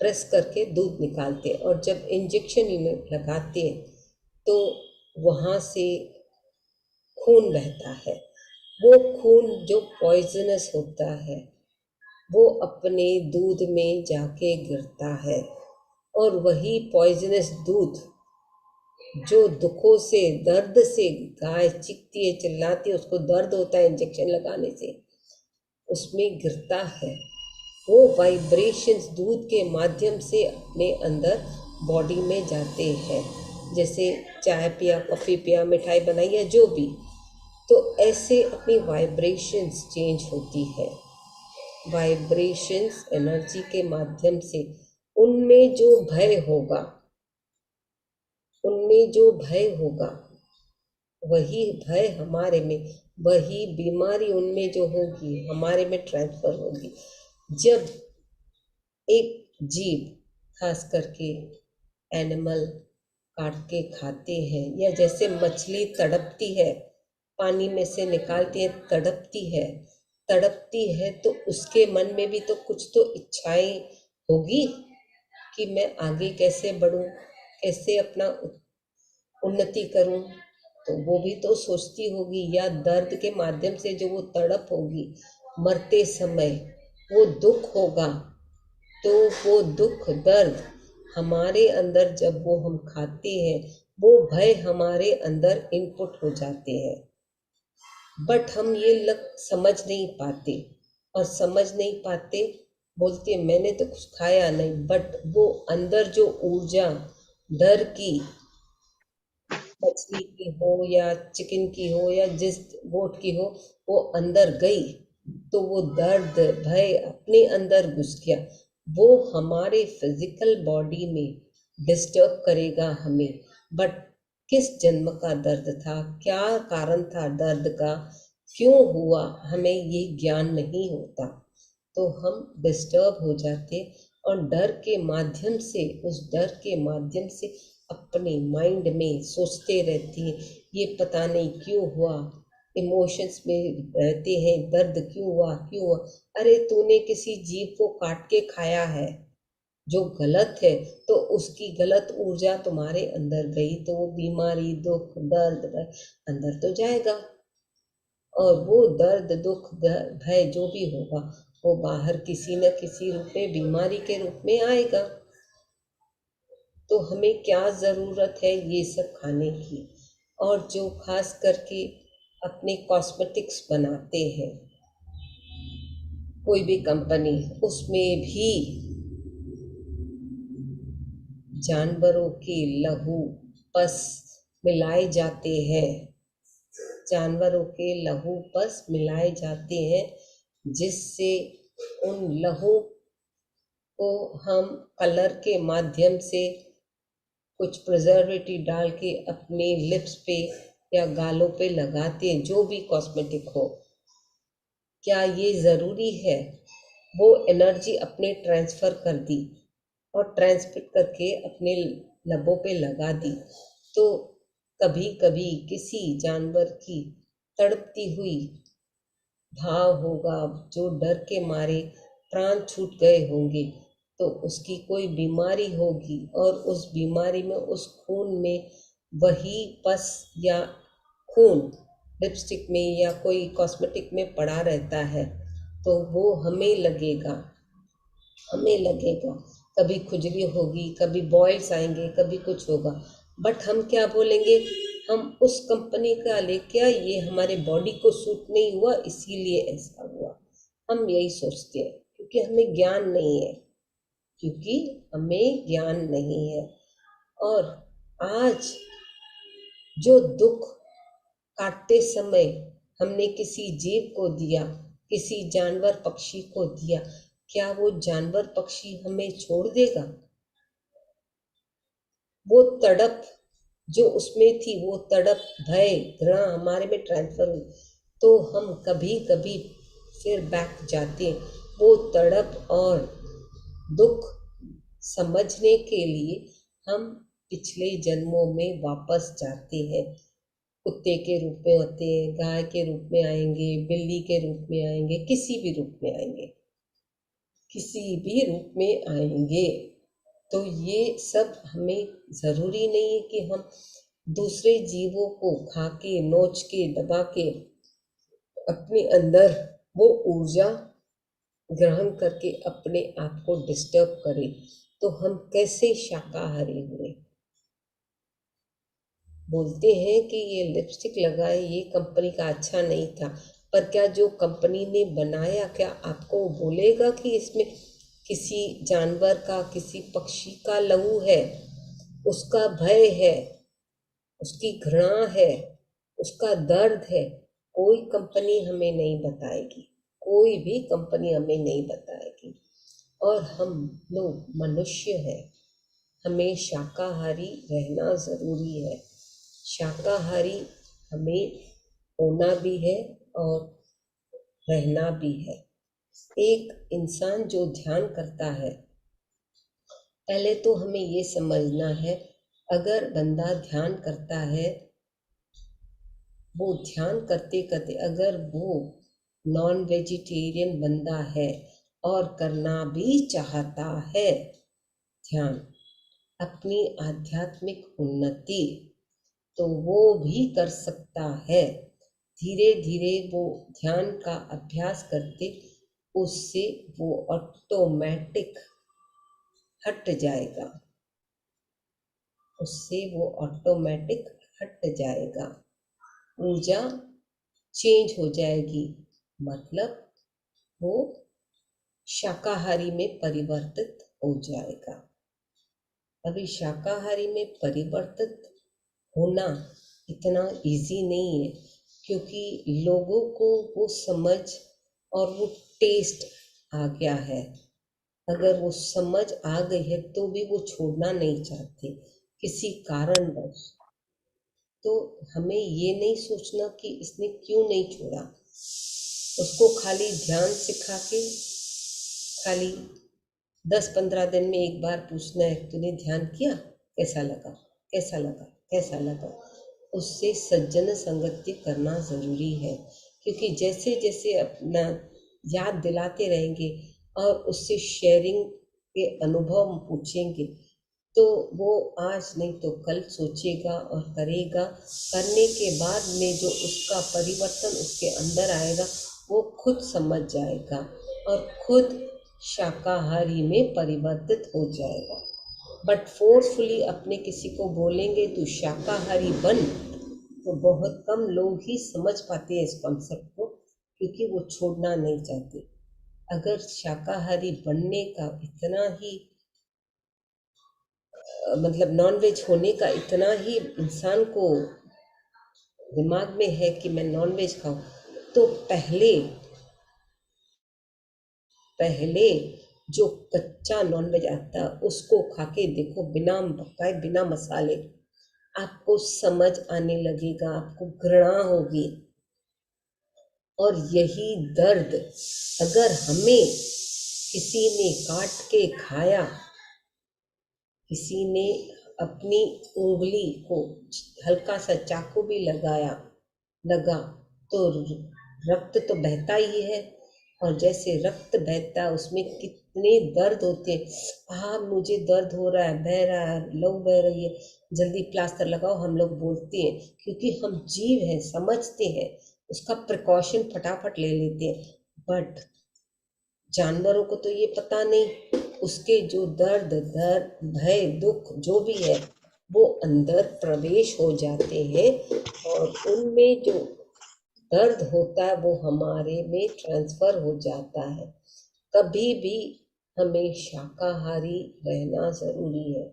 [SPEAKER 3] प्रेस करके दूध निकालते हैं। और जब इंजेक्शन लगाते हैं तो वहाँ से खून बहता है, वो खून जो पॉइजनस होता है वो अपने दूध में जाके गिरता है, और वही पॉइजनस दूध जो दुखों से, दर्द से गाय चीखती है, चिल्लाती है, उसको दर्द होता है इंजेक्शन लगाने से, उसमें गिरता है। वो वाइब्रेशंस दूध के माध्यम से अपने अंदर बॉडी में जाते हैं। जैसे चाय पिया, कॉफ़ी पिया, मिठाई बनाई या जो भी, तो ऐसे अपनी वाइब्रेशंस चेंज होती है। वाइब्रेशंस एनर्जी के माध्यम से उनमें जो भय होगा, उनमें जो भय होगा, वही भय हमारे में, वही बीमारी उनमें जो होगी हमारे में ट्रांसफर होगी। जब एक जीव, खास करके एनिमल, काट के खाते हैं, या जैसे मछली तड़पती है, पानी में से निकालती है, तड़पती है, तो उसके मन में भी तो कुछ तो इच्छाएं होगी कि मैं आगे कैसे बढ़ूं, कैसे अपना उन्नति करूं, तो वो भी तो सोचती होगी। या दर्द के माध्यम से जो वो तड़प होगी मरते समय, वो दुख होगा, तो वो दुख दर्द हमारे अंदर जब वो हम खाते हैं, वो भय हमारे अंदर इनपुट हो जाते हैं। बट हम ये समझ नहीं पाते, और समझ नहीं पाते बोलते मैंने तो कुछ खाया नहीं, बट वो अंदर जो ऊर्जा डर की, मछली की हो या चिकन की हो या जिस गोट की हो, वो अंदर गई तो वो दर्द भय अपने अंदर घुस गया। वो हमारे फिजिकल बॉडी में डिस्टर्ब करेगा हमें, बट किस जन्म का दर्द था, क्या कारण था दर्द का, क्यों हुआ, हमें ये ज्ञान नहीं होता। तो हम डिस्टर्ब हो जाते और डर के माध्यम से, उस डर के माध्यम से अपने माइंड में सोचते रहती हैं, ये पता नहीं क्यों हुआ, इमोशंस में रहते हैं, दर्द क्यों हुआ क्यों हुआ। अरे तूने किसी जीव को काट के खाया है जो गलत है, तो उसकी गलत ऊर्जा तुम्हारे अंदर गई, तो वो बीमारी दुख दर्द भय अंदर तो जाएगा, और वो दर्द दुख भय जो भी होगा वो बाहर किसी न किसी रूप में बीमारी के रूप में आएगा। तो हमें क्या ज़रूरत है ये सब खाने की। और जो खास करके अपने कॉस्मेटिक्स बनाते हैं कोई भी कंपनी, उसमें भी जानवरों के लहू पस मिलाए जाते हैं, जानवरों के लहू पस मिलाए जाते हैं, जिससे उन लहू को हम कलर के माध्यम से कुछ प्रिजर्वेटिव डाल के अपने लिप्स पे या गालों पे लगाते हैं, जो भी कॉस्मेटिक हो। क्या ये ज़रूरी है? वो एनर्जी अपने ट्रांसफ़र कर दी और ट्रांसफर करके अपने लबों पे लगा दी, तो कभी कभी किसी जानवर की तड़पती हुई भाव होगा, जो डर के मारे प्राण छूट गए होंगे, तो उसकी कोई बीमारी होगी, और उस बीमारी में उस खून में वही पस या खून लिपस्टिक में या कोई कॉस्मेटिक में पड़ा रहता है, तो वो हमें लगेगा, हमें लगेगा। कभी खुजली होगी, कभी बॉयल्स आएंगे, कभी कुछ होगा, बट हम क्या बोलेंगे, हम उस कंपनी का लेके आए, ये हमारे बॉडी को सूट नहीं हुआ इसीलिए ऐसा हुआ। हम यही सोचते हैं क्योंकि हमें ज्ञान नहीं है, क्योंकि हमें ज्ञान नहीं है। और आज जो दुख काटते समय हमने किसी जीव को दिया, किसी जानवर पक्षी को दिया, क्या वो जानवर पक्षी हमें छोड़ देगा? वो तड़प जो उसमें थी, वो तड़प भय घृणा हमारे में ट्रांसफर हुई, तो हम कभी कभी फिर बैक जाते हैं। वो तड़प और दुख समझने के लिए हम पिछले जन्मों में वापस जाते हैं। कुत्ते के रूप में होते हैं, गाय के रूप में आएंगे, बिल्ली के रूप में आएंगे, किसी भी रूप में आएंगे, किसी भी रूप में आएंगे। तो ये सब हमें ज़रूरी नहीं है कि हम दूसरे जीवों को खा के नोच के दबा के अपने अंदर वो ऊर्जा ग्रहण करके अपने आप को डिस्टर्ब करें। तो हम कैसे शाकाहारी हुए? बोलते हैं कि ये लिपस्टिक लगाए, ये कंपनी का अच्छा नहीं था, पर क्या जो कंपनी ने बनाया, क्या आपको बोलेगा कि इसमें किसी जानवर का, किसी पक्षी का लहू है, उसका भय है, उसकी घृणा है, उसका दर्द है? कोई कंपनी हमें नहीं बताएगी, कोई भी कंपनी हमें नहीं बताएगी। और हम लोग मनुष्य हैं, हमें शाकाहारी रहना ज़रूरी है। शाकाहारी हमें होना भी है और रहना भी है। एक इंसान जो ध्यान करता है, पहले तो हमें ये समझना है, अगर बंदा ध्यान करता है, वो ध्यान करते करते अगर वो नॉन वेजिटेरियन बंदा है और करना भी चाहता है ध्यान, अपनी आध्यात्मिक उन्नति, तो वो भी कर सकता है। धीरे धीरे वो ध्यान का अभ्यास करते उससे वो ऑटोमेटिक हट जाएगा, उससे वो ऑटोमेटिक हट जाएगा, ऊर्जा चेंज हो जाएगी, मतलब वो शाकाहारी में परिवर्तित हो जाएगा। अभी शाकाहारी में परिवर्तित होना इतना इजी नहीं है, क्योंकि लोगों को वो समझ और वो टेस्ट आ गया है। अगर वो समझ आ गई है तो भी वो छोड़ना नहीं चाहते किसी कारणवश। तो हमें ये नहीं सोचना कि इसने क्यों नहीं छोड़ा, उसको खाली ध्यान सिखा के खाली 10-15 दिन में एक बार पूछना है, तूने ध्यान किया, कैसा लगा, कैसा लगा, कैसा लगा। उससे सज्जन संगति करना ज़रूरी है, क्योंकि जैसे जैसे अपना याद दिलाते रहेंगे और उससे शेयरिंग के अनुभव हम पूछेंगे, तो वो आज नहीं तो कल सोचेगा और करेगा। करने के बाद में जो उसका परिवर्तन उसके अंदर आएगा, वो खुद समझ जाएगा और खुद शाकाहारी में परिवर्तित हो जाएगा। बट फोर्सफुली अपने किसी को बोलेंगे तू शाकाहारी बन, तो बहुत कम लोग ही समझ पाते हैं इस कॉन्सेप्ट को, क्योंकि वो छोड़ना नहीं चाहते। अगर शाकाहारी बनने का इतना ही मतलब नॉनवेज होने का इतना ही इंसान को दिमाग में है कि मैं नॉनवेज खाऊं, तो पहले जो कच्चा नॉनवेज आता है उसको खा के देखो, बिना पकाए बिना मसाले, आपको समझ आने लगेगा, आपको घृणा होगी। और यही दर्द अगर हमें किसी ने काट के खाया, किसी ने अपनी उंगली को हल्का सा चाकू भी लगा, तो रक्त तो बहता ही है, और जैसे रक्त बहता है उसमें कितने दर्द होते हैं। हाँ, मुझे दर्द हो रहा है, बह रहा है, लहू बह रही है, जल्दी प्लास्टर लगाओ, हम लोग बोलते हैं, क्योंकि हम जीव हैं, समझते हैं, उसका प्रिकॉशन फटाफट ले लेते हैं। बट जानवरों को तो ये पता नहीं, उसके जो दर्द भय दुख जो भी है वो अंदर प्रवेश हो जाते हैं, और उनमें जो दर्द होता है वो हमारे में ट्रांसफर हो जाता है। कभी भी हमें शाकाहारी रहना जरूरी है,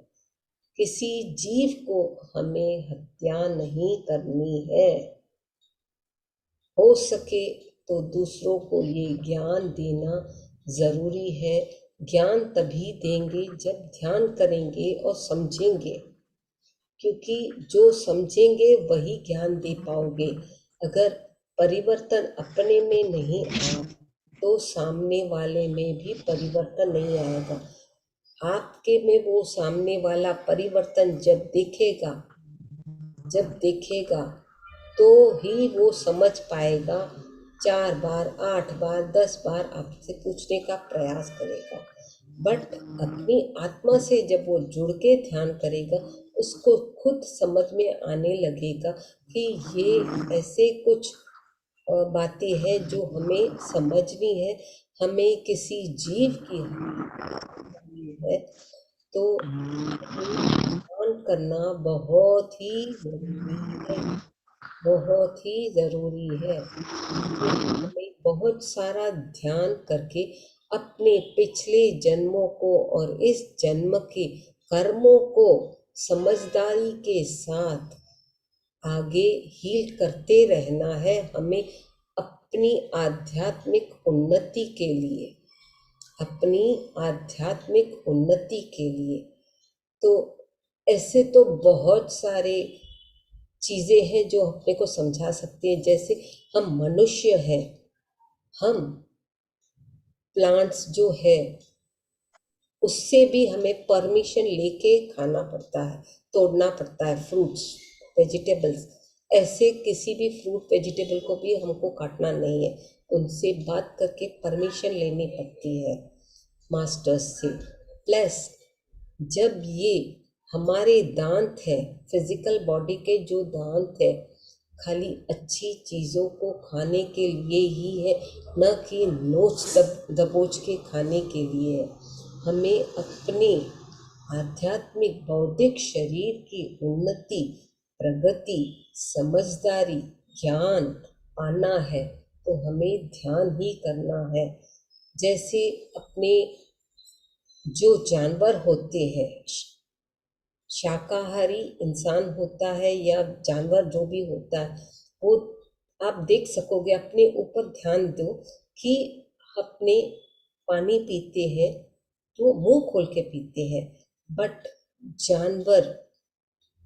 [SPEAKER 3] किसी जीव को हमें हत्या नहीं करनी है। हो सके तो दूसरों को ये ज्ञान देना जरूरी है। ज्ञान तभी देंगे जब ध्यान करेंगे और समझेंगे, क्योंकि जो समझेंगे वही ज्ञान दे पाओगे। अगर परिवर्तन अपने में नहीं आया तो सामने वाले में भी परिवर्तन नहीं आएगा। आपके में वो सामने वाला परिवर्तन जब देखेगा तो ही वो समझ पाएगा। 4 बार 8 बार 10 बार आपसे पूछने का प्रयास करेगा, बट अपनी आत्मा से जब वो जुड़ के ध्यान करेगा, उसको खुद समझ में आने लगेगा कि ये ऐसे कुछ बातें हैं जो हमें समझनी है, हमें किसी जीव की है, तो ध्यान करना बहुत ही जरूरी है, बहुत ही जरूरी है। हमें बहुत सारा ध्यान करके अपने पिछले जन्मों को और इस जन्म के कर्मों को समझदारी के साथ आगे हील करते रहना है, हमें अपनी आध्यात्मिक उन्नति के लिए, अपनी आध्यात्मिक उन्नति के लिए। तो ऐसे तो बहुत सारे चीज़ें हैं जो अपने को समझा सकते हैं। जैसे हम मनुष्य हैं, हम प्लांट्स जो है उससे भी हमें परमिशन लेके खाना पड़ता है, तोड़ना पड़ता है फ्रूट्स वेजिटेबल्स। ऐसे किसी भी फ्रूट वेजिटेबल को भी हमको काटना नहीं है, उनसे बात करके परमिशन लेनी पड़ती है मास्टर्स से। प्लस जब ये हमारे दांत है, फिजिकल बॉडी के जो दांत है, खाली अच्छी चीज़ों को खाने के लिए ही है, न कि नोच दबोच के खाने के लिए है। हमें अपने आध्यात्मिक बौद्धिक शरीर की उन्नति, प्रगति, समझदारी, ज्ञान पाना है तो हमें ध्यान ही करना है। जैसे अपने जो जानवर होते हैं, शाकाहारी इंसान होता है या जानवर जो भी होता है, वो आप देख सकोगे, अपने ऊपर ध्यान दो कि अपने पानी पीते हैं तो मुंह खोल के पीते हैं, बट जानवर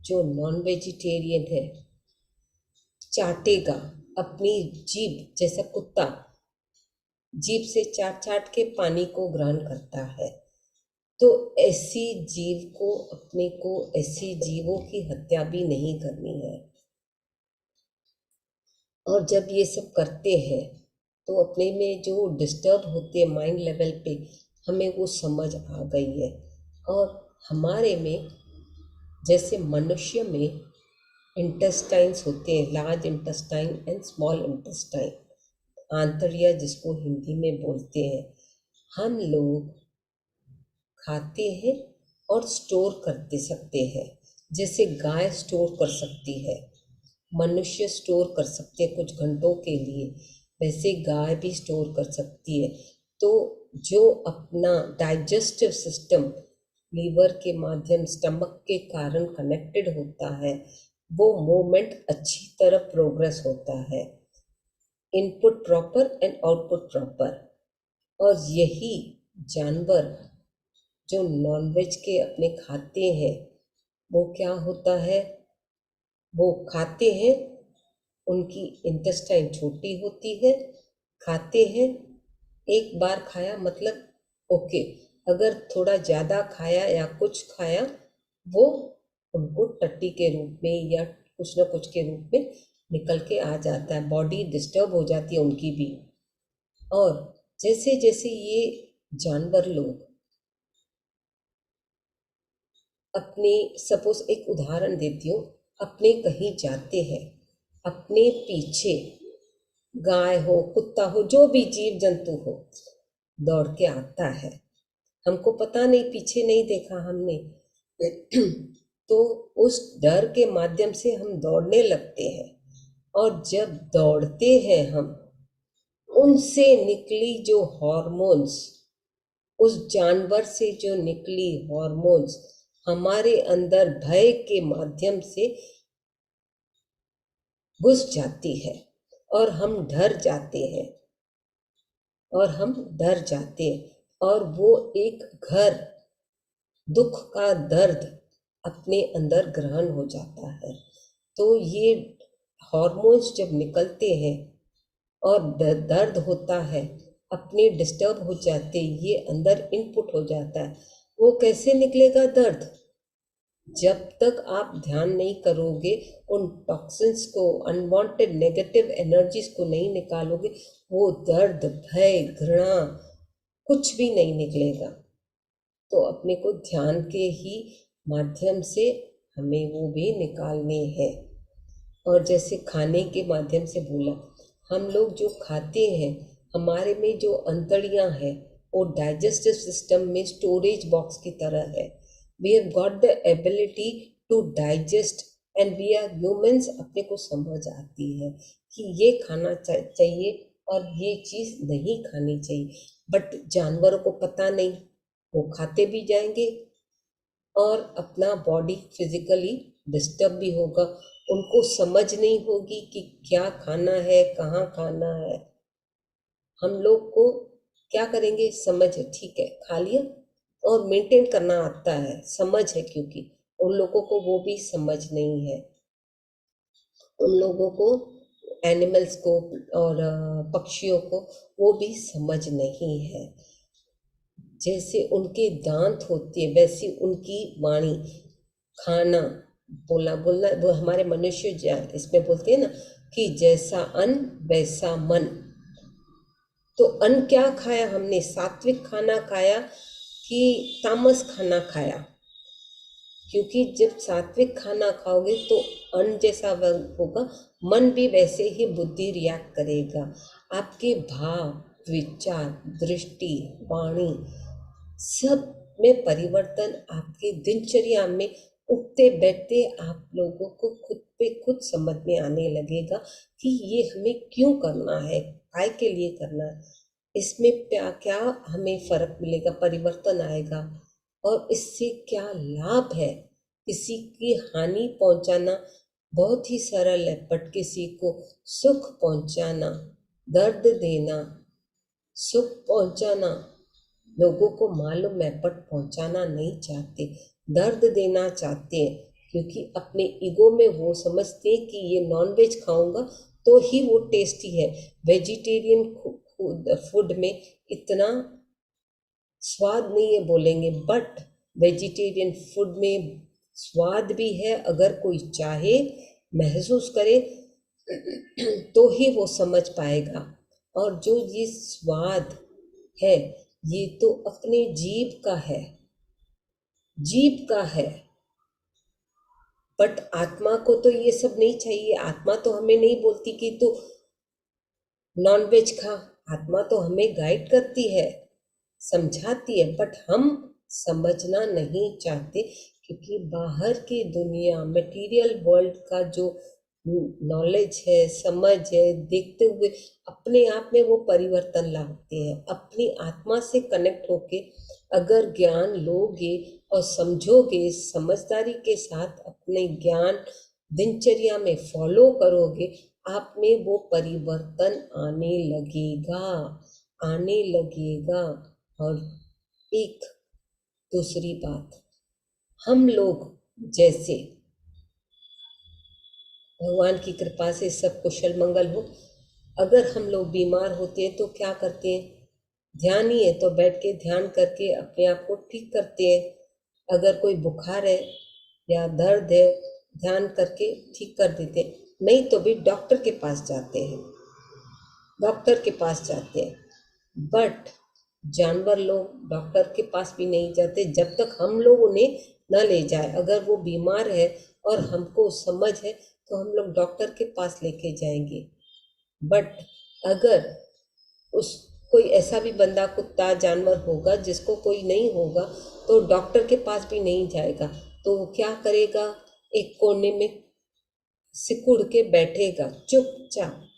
[SPEAKER 3] जो नॉन वेजिटेरियन है चाटेगा अपनी जीभ, जैसा कुत्ता जीभ से चाट चाट के पानी को ग्रहण करता है। तो ऐसी जीव को, अपने को ऐसी जीवों की हत्या भी नहीं करनी है। और जब ये सब करते हैं तो अपने में जो डिस्टर्ब होते हैं माइंड लेवल पे, हमें वो समझ आ गई है। और हमारे में जैसे मनुष्य में इंटेस्टाइन्स होते हैं, large intestine and small intestine, आंतड़िया जिसको हिंदी में बोलते हैं। हम लोग खाते हैं और स्टोर करते सकते हैं, जैसे गाय स्टोर कर सकती है, मनुष्य स्टोर कर सकते हैं कुछ घंटों के लिए, वैसे गाय भी स्टोर कर सकती है। तो जो अपना डाइजेस्टिव सिस्टम लीवर के माध्यम, स्टमक के कारण कनेक्टेड होता है, वो मूवमेंट अच्छी तरह प्रोग्रेस होता है, input proper and output proper. और यही जानवर जो नॉनवेज के अपने खाते हैं, वो क्या होता है, वो खाते हैं, उनकी इंटेस्टाइन छोटी होती है, खाते हैं, एक बार खाया मतलब ओके, अगर थोड़ा ज़्यादा खाया या कुछ खाया, वो उनको टट्टी के रूप में या कुछ ना कुछ के रूप में निकल के आ जाता है, बॉडी डिस्टर्ब हो जाती है उनकी भी। और जैसे जैसे ये जानवर लोग अपने, सपोज एक उदाहरण देती हूँ, अपने कहीं जाते हैं, अपने पीछे गाय हो, कुत्ता हो, जो भी जीव जंतु हो, दौड़ के आता है, हमको पता नहीं, पीछे नहीं देखा हमने तो उस डर के माध्यम से हम दौड़ने लगते हैं। और जब दौड़ते हैं हम, उनसे निकली जो हॉर्मोन्स, उस जानवर से जो निकली हॉर्मोन्स हमारे अंदर भय के माध्यम से घुस जाती है और हम डर जाते हैं, और वो एक घर, दुख का दर्द अपने अंदर ग्रहण हो जाता है। तो ये हॉर्मोन्स जब निकलते हैं और दर्द होता है, अपने डिस्टर्ब हो जाते, ये अंदर इनपुट हो जाता है। वो कैसे निकलेगा दर्द? जब तक आप ध्यान नहीं करोगे, उन टॉक्सिन्स को, अनवांटेड नेगेटिव एनर्जीज को नहीं निकालोगे, वो दर्द, भय, घृणा कुछ भी नहीं निकलेगा। तो अपने को ध्यान के ही माध्यम से हमें वो भी निकालने हैं। और जैसे खाने के माध्यम से बोला, हम लोग जो खाते हैं, हमारे में जो अंतड़ियाँ हैं, वो डाइजेस्टिव सिस्टम में स्टोरेज बॉक्स की तरह है। We have got the ability to digest and we are humans. अपने को समझ आती है कि ये खाना चाहिए और ये चीज़ नहीं खानी चाहिए, बट जानवरों को पता नहीं, वो खाते भी जाएंगे और अपना बॉडी फिजिकली डिस्टर्ब भी होगा, उनको समझ नहीं होगी कि क्या खाना है, कहाँ खाना है। हम लोग को क्या करेंगे, समझ है, ठीक है, खा लिया, और मेंटेन करना आता है, समझ है, क्योंकि उन लोगों को वो भी समझ नहीं है। उन लोगों को, एनिमल्स को और पक्षियों को वो भी समझ नहीं है। जैसे उनके दांत होते हैं, वैसी उनकी वाणी, खाना, बोलना, वो हमारे मनुष्य इसमें बोलते हैं ना कि जैसा अन्न वैसा मन। तो अन्न क्या खाया हमने, सात्विक खाना खाया कि तामस खाना खाया? क्योंकि जब सात्विक खाना खाओगे तो अन्न जैसा होगा, मन भी वैसे ही बुद्धि रिएक्ट करेगा। आपके भाव, विचार, दृष्टि, वाणी सब में परिवर्तन आपके दिनचर्या में उठते बैठते आप लोगों को खुद पे खुद समझ में आने लगेगा कि ये हमें क्यों करना है, काय के लिए करना है, इसमें क्या क्या हमें फर्क मिलेगा, परिवर्तन आएगा और इससे क्या लाभ है। किसी की हानि पहुंचाना बहुत ही सरल है, बट किसी को सुख पहुंचाना, दर्द देना, सुख पहुंचाना लोगों को मालूम है, बट पहुंचाना नहीं चाहते, दर्द देना चाहते हैं, क्योंकि अपने ईगो में वो समझते हैं कि ये नॉनवेज खाऊंगा तो ही वो टेस्टी है। वेजिटेरियन फूड में इतना स्वाद नहीं है बोलेंगे, बट वेजिटेरियन फूड में स्वाद भी है। अगर कोई चाहे, महसूस करे तो ही वो समझ पाएगा। और जो ये स्वाद है ये तो अपने जीभ का है, जीभ का है, बट आत्मा को तो ये सब नहीं चाहिए। आत्मा तो हमें नहीं बोलती कि तू नॉनवेज खा, आत्मा तो हमें गाइड करती है, समझाती है, बट हम समझना नहीं चाहते, क्योंकि बाहर की दुनिया, मटेरियल वर्ल्ड का जो नॉलेज है, समझ है, देखते हुए अपने आप में वो परिवर्तन लाते हैं। अपनी आत्मा से कनेक्ट होके अगर ज्ञान लोगे और समझोगे, समझदारी के साथ अपने ज्ञान दिनचर्या में फॉलो करोगे, आप में वो परिवर्तन आने लगेगा, आने लगेगा। और एक दूसरी बात, हम लोग जैसे भगवान की कृपा से सब कुशल मंगल हो, अगर हम लोग बीमार होते हैं तो क्या करते हैं, ध्यान ही है तो बैठ के ध्यान करके अपने आप को ठीक करते हैं। अगर कोई बुखार है या दर्द है, ध्यान करके ठीक कर देते हैं, नहीं तो भी डॉक्टर के पास जाते हैं, डॉक्टर के पास जाते हैं। बट जानवर लोग डॉक्टर के पास भी नहीं जाते जब तक हम लोग उन्हें न ले जाए। अगर वो बीमार है और हमको समझ है तो हम लोग डॉक्टर के पास लेके जाएंगे। बट अगर कोई ऐसा भी बंदा, कुत्ता, जानवर होगा जिसको कोई नहीं होगा तो डॉक्टर के पास भी नहीं जाएगा, तो वो क्या करेगा, एक कोने में सिकुड़ के बैठेगा, चुपचाप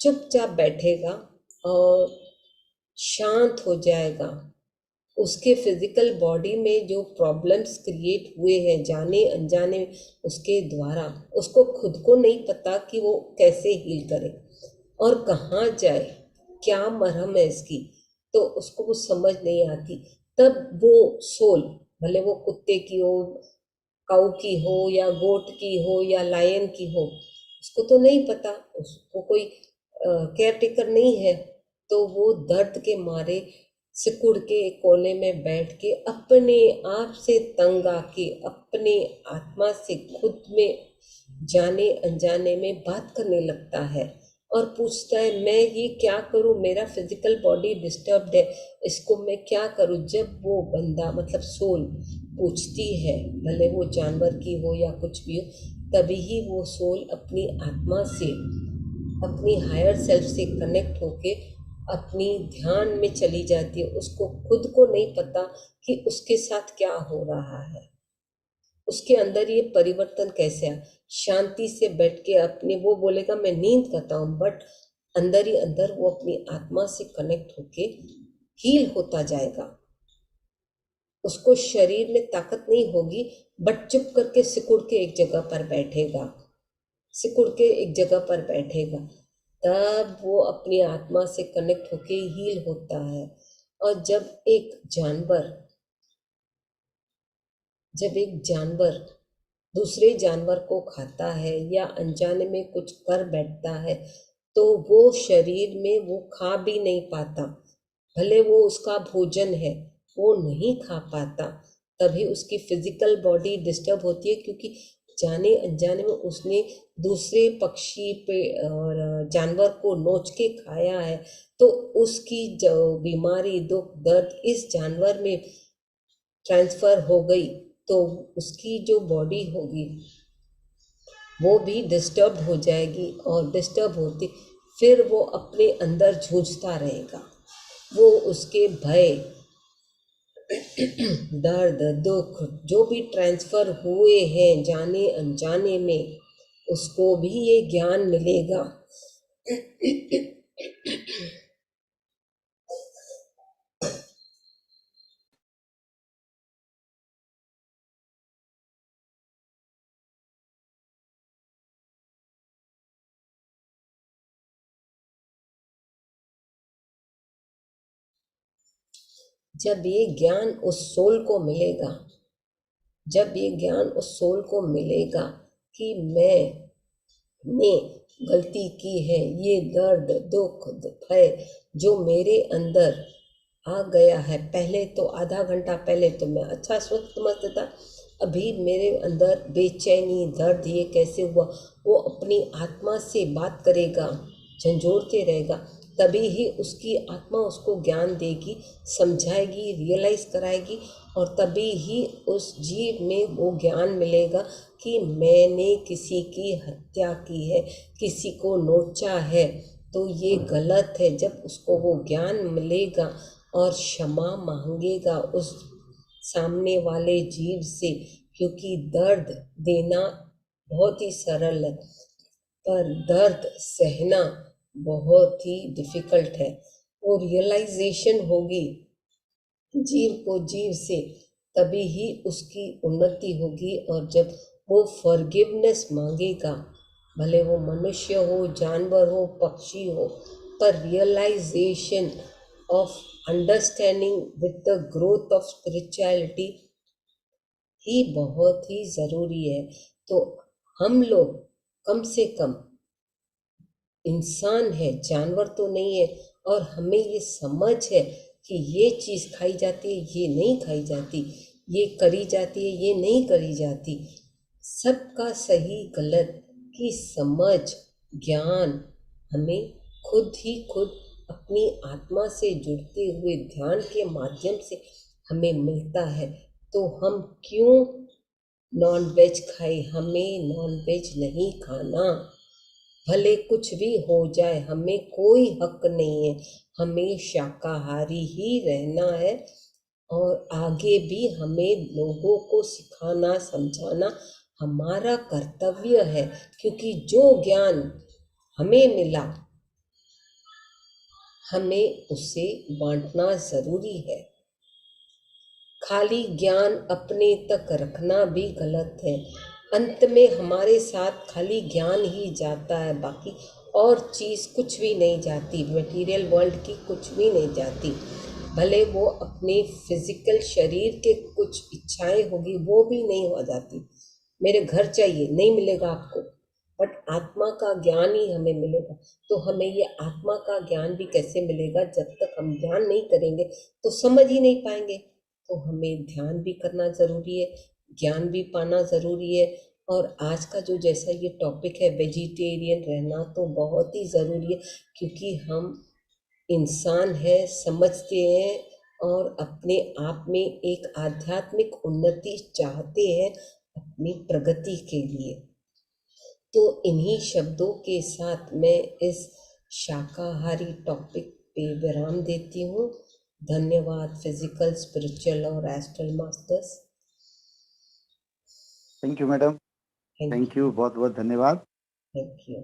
[SPEAKER 3] चुपचाप बैठेगा और शांत हो जाएगा। उसके फिजिकल बॉडी में जो प्रॉब्लम्स क्रिएट हुए हैं जाने अनजाने उसके द्वारा, उसको खुद को नहीं पता कि वो कैसे हील करे और कहाँ जाए, क्या मरहम है इसकी, तो उसको वो समझ नहीं आती। तब वो सोल, भले वो कुत्ते की हो, काऊ की हो या गोट की हो या लायन की हो, उसको तो नहीं पता, उसको कोई केयर टेकर नहीं है, तो वो दर्द के मारे सिकुड़ के कोने में बैठ के अपने आप से तंग आके अपने आत्मा से खुद में जाने अनजाने में बात करने लगता है और पूछता है, मैं ये क्या करूं, मेरा फिजिकल बॉडी डिस्टर्ब्ड है, इसको मैं क्या करूं। जब वो बंदा, मतलब सोल पूछती है, भले वो जानवर की हो या कुछ भी हो, तभी ही वो सोल अपनी आत्मा से, अपनी हायर सेल्फ से कनेक्ट होके अपनी ध्यान में चली जाती है। उसको खुद को नहीं पता कि उसके साथ क्या हो रहा है, उसके अंदर ये परिवर्तन कैसे है। शांति से बैठ के अपने, वो बोलेगा मैं नींद करता हूँ, बट अंदर ही अंदर वो अपनी आत्मा से कनेक्ट होके हील होता जाएगा। उसको शरीर में ताकत नहीं होगी, बट चुप करके सिकुड़ के एक जगह पर बैठेगा, सिकुड़ के एक जगह पर बैठेगा, तब वो अपनी आत्मा से कनेक्ट होके हील होता है। और जब एक जानवर दूसरे जानवर को खाता है या अनजाने में कुछ कर बैठता है, तो वो शरीर में वो खा भी नहीं पाता, भले वो उसका भोजन है, वो नहीं खा पाता, तभी उसकी फिजिकल बॉडी डिस्टर्ब होती है, क्योंकि जाने अनजाने में उसने दूसरे पक्षी पे और जानवर को नोच के खाया है, तो उसकी जो बीमारी, दुख, दर्द इस जानवर में ट्रांसफर हो गई तो उसकी जो बॉडी होगी वो भी डिस्टर्ब हो जाएगी, और डिस्टर्ब होती फिर वो अपने अंदर जूझता रहेगा। वो उसके भय, दर्द, दुख जो भी ट्रांसफर हुए हैं जाने अनजाने में, उसको भी ये ज्ञान मिलेगा। जब ये ज्ञान उस सोल को मिलेगा, जब ये ज्ञान उस सोल को मिलेगा कि मैंने गलती की है, ये दर्द, दुख, भय जो मेरे अंदर आ गया है, पहले तो आधा घंटा पहले तो मैं अच्छा स्वस्थ समझता था, अभी मेरे अंदर बेचैनी, दर्द, ये कैसे हुआ, वो अपनी आत्मा से बात करेगा, झंझोड़ते रहेगा, तभी ही उसकी आत्मा उसको ज्ञान देगी, समझाएगी, रियलाइज कराएगी, और तभी ही उस जीव में वो ज्ञान मिलेगा कि मैंने किसी की हत्या की है, किसी को नोचा है, तो ये गलत है। जब उसको वो ज्ञान मिलेगा और क्षमा मांगेगा उस सामने वाले जीव से, क्योंकि दर्द देना बहुत ही सरल है, पर दर्द सहना बहुत ही डिफिकल्ट है। वो रियलाइजेशन होगी जीव को जीव से, तभी ही उसकी उन्नति होगी। और जब वो फॉरगिवनेस मांगेगा, भले वो मनुष्य हो, जानवर हो, पक्षी हो, पर realisation of understanding with the growth of spirituality ही बहुत ही ज़रूरी है। तो हम लोग कम से कम इंसान है, जानवर तो नहीं है, और हमें ये समझ है कि ये चीज़ खाई जाती है, ये नहीं खाई जाती, ये करी जाती है, ये नहीं करी जाती, सबका सही गलत की समझ, ज्ञान हमें खुद ही खुद अपनी आत्मा से जुड़ते हुए ध्यान के माध्यम से हमें मिलता है। तो हम क्यों नॉन वेज खाए? हमें नॉन वेज नहीं खाना, भले कुछ भी हो जाए, हमें कोई हक नहीं है, हमें शाकाहारी ही रहना है। और आगे भी हमें लोगों को सिखाना, समझाना हमारा कर्तव्य है, क्योंकि जो ज्ञान हमें मिला, हमें उसे बांटना ज़रूरी है। खाली ज्ञान अपने तक रखना भी गलत है। अंत में हमारे साथ खाली ज्ञान ही जाता है, बाकी और चीज़ कुछ भी नहीं जाती, मटेरियल वर्ल्ड की कुछ भी नहीं जाती। भले वो अपने फिजिकल शरीर के कुछ इच्छाएं होगी, वो भी नहीं हो जाती। मेरे घर चाहिए, नहीं मिलेगा आपको, बट आत्मा का ज्ञान ही हमें मिलेगा। तो हमें ये आत्मा का ज्ञान भी कैसे मिलेगा? जब तक हम ध्यान नहीं करेंगे तो समझ ही नहीं पाएंगे। तो हमें ध्यान भी करना ज़रूरी है, ज्ञान भी पाना ज़रूरी है। और आज का जो जैसा ये टॉपिक है, वेजिटेरियन रहना तो बहुत ही ज़रूरी है, क्योंकि हम इंसान है, समझते हैं और अपने आप में एक आध्यात्मिक उन्नति चाहते हैं अपनी प्रगति के लिए। तो इन्हीं शब्दों के साथ मैं इस शाकाहारी टॉपिक पे विराम देती हूँ। धन्यवाद फिजिकल, स्पिरिचुअल और astral masters.
[SPEAKER 2] Thank you madam, thank you, बहुत बहुत धन्यवाद।
[SPEAKER 3] Thank you.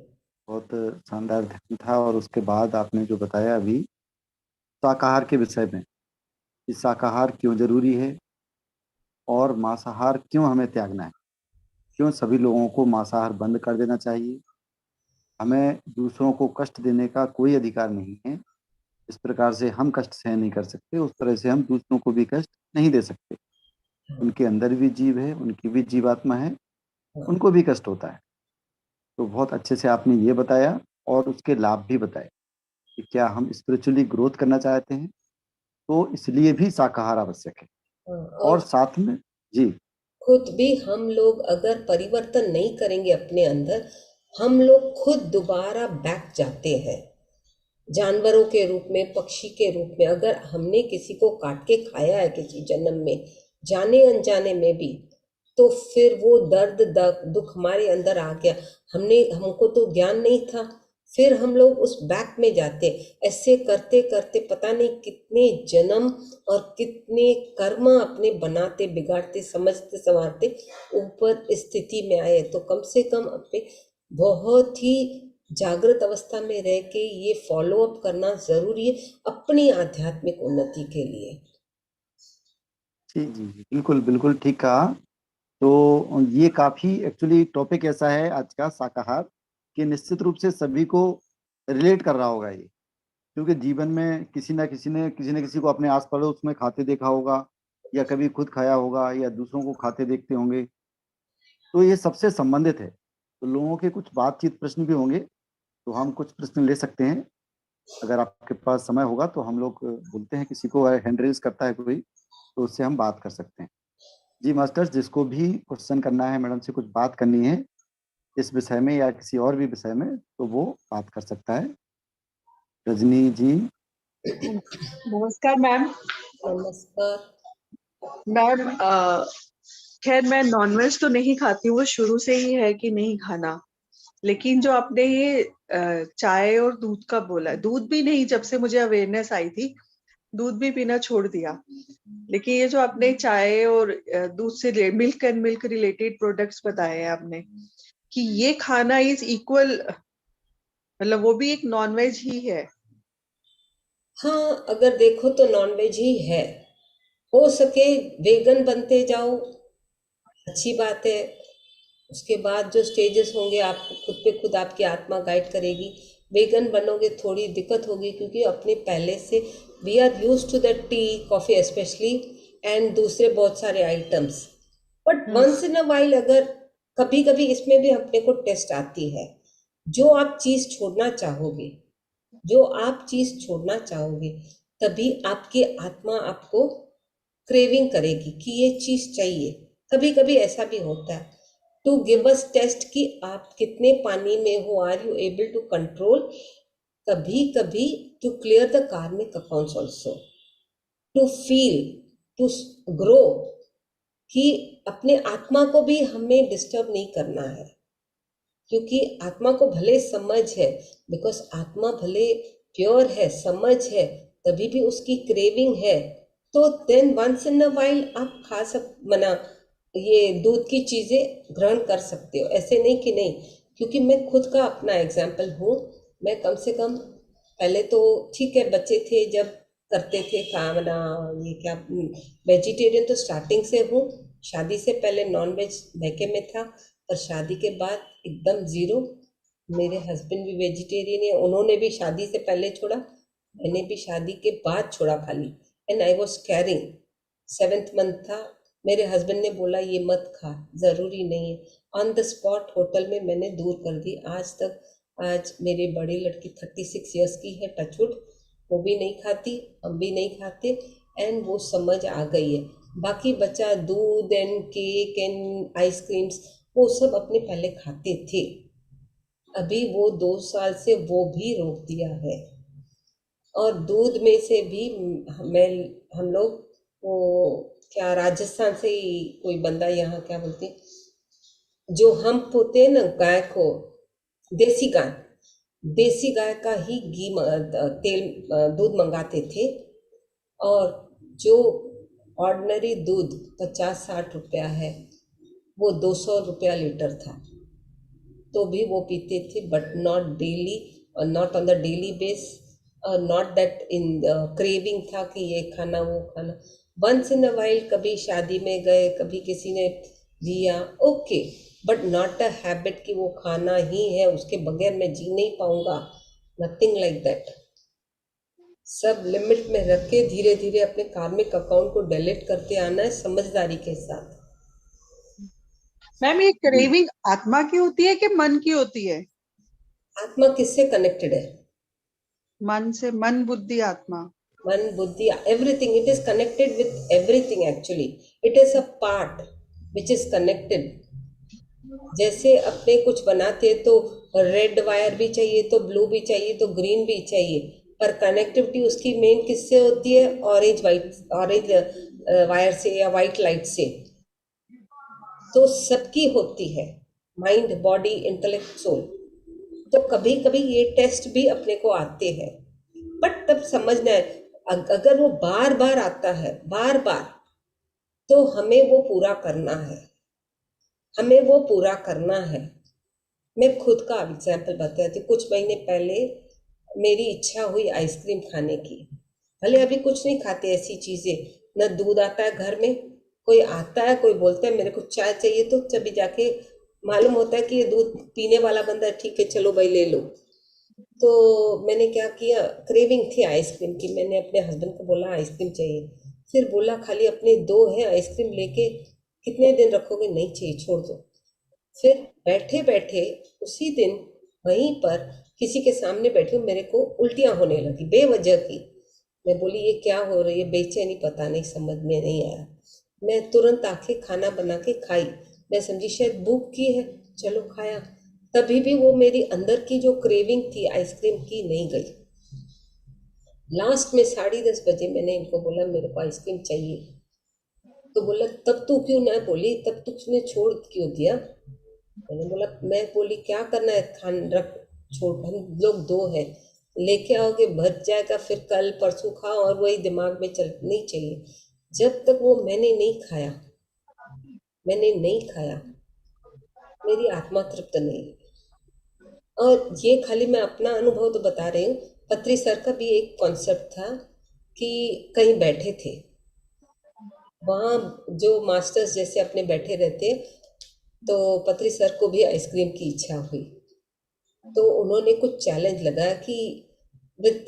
[SPEAKER 2] बहुत शानदार ध्यान था। और उसके बाद आपने जो बताया अभी शाकाहार के विषय में, कि शाकाहार क्यों जरूरी है और मांसाहार क्यों हमें त्यागना है, क्यों सभी लोगों को मांसाहार बंद कर देना चाहिए, हमें दूसरों को कष्ट देने का कोई अधिकार नहीं है। इस प्रकार से हम कष्ट सहन नहीं कर सकते, उस तरह से हम दूसरों को भी कष्ट नहीं दे सकते। उनके अंदर भी जीव है, उनकी भी जीवात्मा है, उनको भी कष्ट होता है। तो बहुत अच्छे से आपने ये बताया और उसके लाभ भी बताए कि क्या हम स्पिरिचुअली ग्रोथ करना चाहते हैं तो इसलिए भी शाकाहार आवश्यक है। और साथ में जी,
[SPEAKER 3] खुद भी हम लोग अगर परिवर्तन नहीं करेंगे अपने अंदर, हम लोग खुद दोबारा बैक जाते हैं जानवरों के रूप में, पक्षी के रूप में। अगर हमने किसी को काट के खाया है किसी जन्म में, जाने अनजाने में भी, तो फिर वो दर्द दुख हमारे अंदर आ गया, हमको तो ज्ञान नहीं था। फिर हम लोग उस बैक में जाते, ऐसे करते करते पता नहीं कितने जन्म और कितने कर्म अपने बनाते बिगाड़ते समझते संवारते ऊपर स्थिति में आए। तो कम से कम अपने बहुत ही जागृत अवस्था में रह के ये फॉलो अप करना जरूरी है अपनी आध्यात्मिक उन्नति के लिए।
[SPEAKER 2] जी जी जी, बिल्कुल बिल्कुल ठीक कहा। तो ये काफी एक्चुअली टॉपिक ऐसा है आज का शाकाहार कि निश्चित रूप से सभी को रिलेट कर रहा होगा ये, क्योंकि जीवन में किसी ना किसी को अपने आस पड़ोस में खाते देखा होगा, या कभी खुद खाया होगा, या दूसरों को खाते देखते होंगे। तो ये सबसे संबंधित है। तो लोगों के कुछ बातचीत प्रश्न भी होंगे, तो हम कुछ प्रश्न ले सकते हैं। अगर आपके पास समय होगा तो हम लोग बोलते हैं, किसी को हैंड रेज करता है कोई, तो उससे हम बात कर सकते हैं। जी मास्टर्स, जिसको भी क्वेश्चन करना है, मैडम से कुछ बात करनी है इस विषय में या किसी और भी विषय में, तो वो बात कर सकता है। रजनी जी।
[SPEAKER 4] नमस्कार मैम।
[SPEAKER 3] नमस्कार
[SPEAKER 4] मैम, खैर मैं नॉनवेज तो नहीं खाती हूँ, वो शुरू से ही है कि नहीं खाना। लेकिन जो आपने ये चाय और दूध का बोला, दूध भी नहीं, जब से मुझे अवेयरनेस आई थी दूध भी पीना छोड़ दिया। लेकिन ये जो आपने चाय और दूध से milk and milk related products बताए हैं आपने, कि ये खाना इज इक्वल, मतलब वो भी एक नॉनवेज ही है।
[SPEAKER 3] हाँ, अगर देखो तो नॉनवेज ही है। हो सके वेगन बनते जाओ, अच्छी बात है। उसके बाद जो स्टेजेस होंगे आपको खुद पे खुद आपकी आत्मा गाइड करेगी। वेगन बनोगे थोड़ी दिक्कत होगी, क्योंकि अपने पहले से we are use to that tea coffee specially and दूसरे बहुत सारे items. But once in a while अगर कभी कभी इसमें भी अपने को टेस्ट आती है। जो आप चीज छोड़ना चाहोगे, जो आप चीज छोड़ना चाहोगे, तभी आपकी आत्मा आपको क्रेविंग करेगी कि ये चीज चाहिए। कभी कभी ऐसा भी होता है टू गिव अस टेस्ट कि आप कितने पानी में हो, are you able to control. कभी कभी to clear the karmic accounts also, to feel, to grow, कि अपने आत्मा को भी हमें डिस्टर्ब नहीं करना है। क्योंकि आत्मा को भले समझ है, बिकॉज आत्मा भले प्योर है, समझ है, तभी भी उसकी क्रेविंग है। तो then once in a while आप खा मना ये दूध की चीजें ग्रहण कर सकते हो, ऐसे नहीं कि नहीं। क्योंकि मैं खुद का अपना एग्जाम्पल हूँ। मैं कम से कम पहले तो ठीक है, बच्चे थे जब करते थे खाना, ये क्या वेजिटेरियन तो स्टार्टिंग से हूँ। शादी से पहले नॉन वेज मैके में था, पर शादी के बाद एकदम जीरो। मेरे हस्बैंड भी वेजिटेरियन है, उन्होंने भी शादी से पहले छोड़ा, मैंने भी शादी के बाद छोड़ा खाली। And I was carrying, 7th month था। मेरे हस्बैंड ने बोला ये मत खा, ज़रूरी नहीं है। ऑन द स्पॉट होटल में मैंने दूर कर दी। आज मेरी बड़ी लड़की 36 ईयर्स की है, टचवुड, वो भी नहीं खाती, हम भी नहीं खाते। एंड वो समझ आ गई है। बाकी बचा दूध एंड केक एंड आइसक्रीम्स, वो सब अपने पहले खाते थे। अभी वो 2 साल से वो भी रोक दिया है। और दूध में से भी हम लोग वो क्या राजस्थान से ही कोई बंदा यहाँ क्या बोलते हैं, जो हम होते हैं ना गाय को, देसी गाय का ही तेल दूध मंगाते थे। और जो ऑर्डिनरी दूध 50-60 रुपया है, वो 200 रुपया लीटर था। तो भी वो पीते थे, बट नॉट डेली और not on the daily base, और नॉट दैट इन क्रेविंग था कि ये खाना वो खाना। वंस इन अ वाइल कभी शादी में गए, कभी किसी ने दिया, okay, but not a habit कि वो खाना ही है, उसके बगैर मैं जी नहीं पाऊंगा, नथिंग लाइक दैट। सब लिमिट में रख के धीरे धीरे अपने कार्मिक अकाउंट को डिलीट करते आना है समझदारी के साथ।
[SPEAKER 4] मैम, ये क्रेविंग आत्मा की होती है कि मन की होती है?
[SPEAKER 3] आत्मा किससे कनेक्टेड है?
[SPEAKER 4] मन से, मन बुद्धि आत्मा।
[SPEAKER 3] मन बुद्धि everything, it is connected with everything. Actually it is a part which is connected. जैसे अपने कुछ बनाते तो रेड वायर भी चाहिए, तो ब्लू भी चाहिए, तो ग्रीन भी चाहिए, पर कनेक्टिविटी उसकी मेन किससे होती है? ऑरेंज वायर से या वाइट लाइट से। तो सबकी होती है, माइंड, बॉडी, इंटेलेक्ट, सोल। तो कभी कभी ये टेस्ट भी अपने को आते हैं, बट तब समझना है अगर वो बार बार आता है, बार बार, तो हमें वो पूरा करना है, हमें वो पूरा करना है। मैं खुद का एग्जाम्पल बताती हूँ। कुछ महीने पहले मेरी इच्छा हुई आइसक्रीम खाने की। भले अभी कुछ नहीं खाते ऐसी चीज़ें, न दूध आता है घर में, कोई आता है, कोई बोलता है मेरे को चाय चाहिए, तो तभी जाके मालूम होता है कि ये दूध पीने वाला बंदा है, ठीक है चलो भाई ले लो। तो मैंने क्या किया, क्रेविंग थी आइसक्रीम की, मैंने अपने हस्बैंड को बोला आइसक्रीम चाहिए। फिर बोला खाली अपने 2 है आइसक्रीम लेके कितने दिन रखोगे, नहीं चाहिए छोड़ दो। फिर बैठे बैठे उसी दिन वहीं पर किसी के सामने बैठी हूँ, मेरे को उल्टियाँ होने लगी बेवजह की। मैं बोली ये क्या हो रही है, बेचैनी, पता नहीं, समझ में नहीं आया। मैं तुरंत आके खाना बना के खाई। मैं समझी शायद भूख की है, चलो खाया। तभी भी वो मेरी अंदर की जो क्रेविंग थी आइसक्रीम की नहीं गई। लास्ट में 10:30 बजे मैंने इनको बोला मेरे को आइसक्रीम चाहिए। तो बोला तब तू क्यों ना बोली, तब तुझने छोड़ क्यों दिया। मैंने बोला, मैं बोली क्या करना है, खान रख, छोड़, हम लोग 2 हैं, लेके आओगे बच जाएगा, फिर कल परसों खाओ, और वही दिमाग में चल, नहीं चाहिए। जब तक वो मैंने नहीं खाया, मैंने नहीं खाया, मेरी आत्मा तृप्त नहीं हुई। और ये खाली मैं अपना अनुभव तो बता रही हूँ। पत्री सर का भी एक कॉन्सेप्ट था कि कहीं बैठे थे, वहाँ जो मास्टर्स जैसे अपने बैठे रहते, तो पत्री सर को भी आइसक्रीम की इच्छा हुई। तो उन्होंने कुछ चैलेंज लगाया कि विथ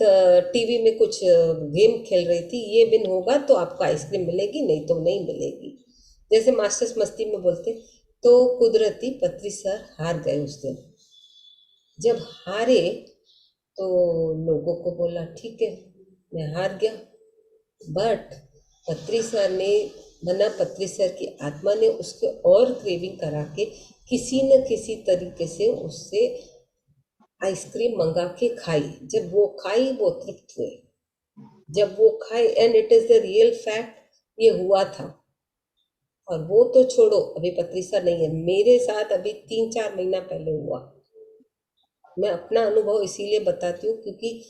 [SPEAKER 3] टीवी में कुछ गेम खेल रही थी, ये विन होगा तो आपको आइसक्रीम मिलेगी, नहीं तो नहीं मिलेगी, जैसे मास्टर्स मस्ती में बोलते। तो कुदरती पत्री सर हार गए उस दिन। जब हारे तो लोगों को बोला ठीक है मैं हार गया, बट पत्री सर ने, मना पत्री सर की आत्मा ने उसके और क्रेविंग करा के किसी न किसी तरीके से उससे आइसक्रीम मंगा के खाई। जब वो खाई वो तृप्त हुए, जब वो खाई, and it is the real fact, ये हुआ था। और वो तो छोड़ो, अभी पत्री सर नहीं है मेरे साथ, अभी 3-4 महीना पहले हुआ। मैं अपना अनुभव इसीलिए बताती हूँ क्योंकि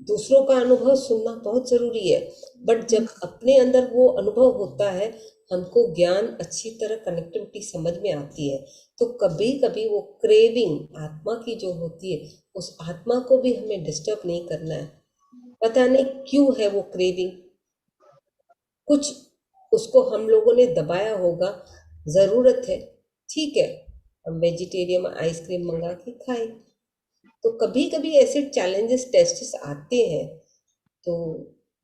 [SPEAKER 3] दूसरों का अनुभव सुनना बहुत जरूरी है, बट जब अपने अंदर वो अनुभव होता है, हमको ज्ञान, अच्छी तरह कनेक्टिविटी समझ में आती है, तो कभी कभी वो क्रेविंग आत्मा की जो होती है, उस आत्मा को भी हमें डिस्टर्ब नहीं करना है। पता नहीं क्यों है वो क्रेविंग, कुछ उसको हम लोगों ने दबाया होगा, जरूरत है, ठीक है, हम वेजिटेरियन आइसक्रीम मंगा के खाए। तो कभी कभी ऐसे चैलेंजेस, टेस्ट्स आते हैं, तो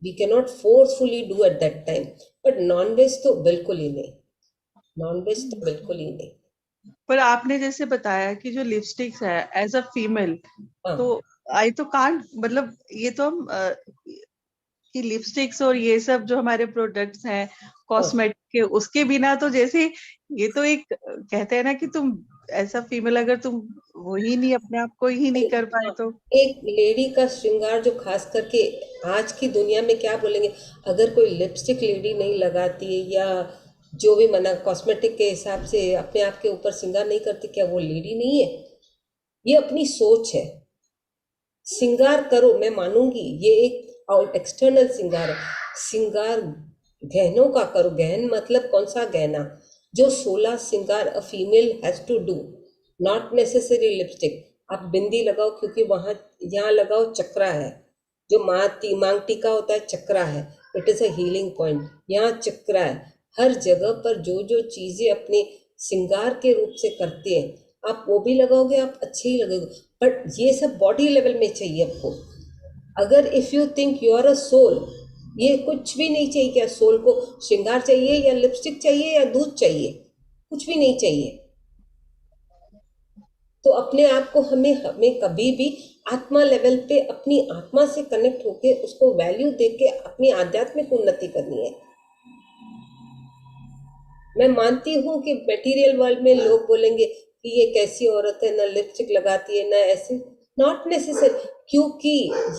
[SPEAKER 3] we can not forcefully do at that time. But nonveg तो बिल्कुल ही नहीं, नॉनवेज तो बिल्कुल ही नहीं।
[SPEAKER 4] पर आपने जैसे बताया कि जो लिपस्टिक्स है एज अ फीमेल,
[SPEAKER 3] हाँ,
[SPEAKER 4] तो आई तो कांट, मतलब ये तो हम कि लिपस्टिक्स और ये सब जो हमारे प्रोडक्ट्स हैं कॉस्मेटिक के, उसके बिना तो जैसे ये तो एक कहते हैं ना कि तुम ऐसा फीमेल अगर तुम वो ही नहीं, अपने आप को ही नहीं कर पाए तो
[SPEAKER 3] एक लेडी का श्रृंगार जो खास करके आज की दुनिया में क्या बोलेंगे, अगर कोई लिपस्टिक लेडी नहीं लगाती है या जो भी मना कॉस्मेटिक के हिसाब से अपने आप के ऊपर श्रृंगार नहीं करती, क्या वो लेडी नहीं है? ये अपनी सोच है। श्रृंगार करो, मैं मानूंगी, ये एक एक्सटर्नल श्रृंगार है। श्रृंगार गहनों का करो, गहन मतलब कौन सा गहना, जो 16 श्रृंगार a female has to do, not necessary lipstick. आप बिंदी लगाओ क्योंकि वहां, यहाँ लगाओ चक्रा है, जो मांग टीका होता है चक्रा है, it is a healing point, यहाँ चक्रा है। हर जगह पर जो जो चीजें अपने श्रृंगार के रूप से करते हैं, आप वो भी लगाओगे, आप अच्छे ही लगोगे, बट ये सब बॉडी लेवल में चाहिए आपको। अगर if you think you are a soul, ये कुछ भी नहीं चाहिए। क्या सोल को श्रृंगार चाहिए या लिपस्टिक चाहिए या दूध चाहिए? कुछ भी नहीं चाहिए। तो अपने आप को हमें हमें कभी भी आत्मा लेवल पे अपनी आत्मा से कनेक्ट होके उसको वैल्यू देके अपनी आध्यात्मिक उन्नति करनी है। मैं मानती हूँ कि मटेरियल वर्ल्ड में लोग बोलेंगे कि ये कैसी औरत है, ना लिपस्टिक लगाती है ना ऐसे, नॉट नेसेसरी, क्योंकि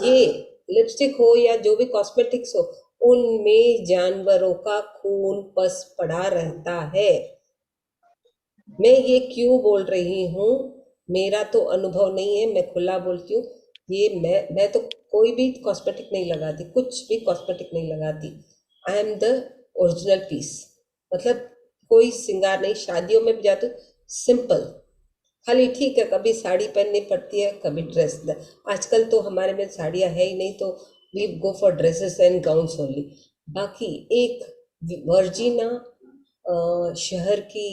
[SPEAKER 3] ये लिपस्टिक हो या जो भी कॉस्मेटिक्स हो, उनमें जानवरों का खून पस पड़ा रहता है। मैं ये क्यों बोल रही हूँ, मेरा तो अनुभव नहीं है, मैं खुला बोलती हूँ। ये मैं तो कोई भी कॉस्मेटिक नहीं लगाती, कुछ भी कॉस्मेटिक नहीं लगाती। I am the original piece. मतलब कोई श्रृंगार नहीं, शादियों में भी जाती हूँ सिंपल, खाली ठीक है कभी साड़ी पहननी पड़ती है, कभी ड्रेस। आजकल तो हमारे में साड़ियाँ है ही नहीं, तो we go for dresses and gowns only. बाकी एक वर्जिना शहर की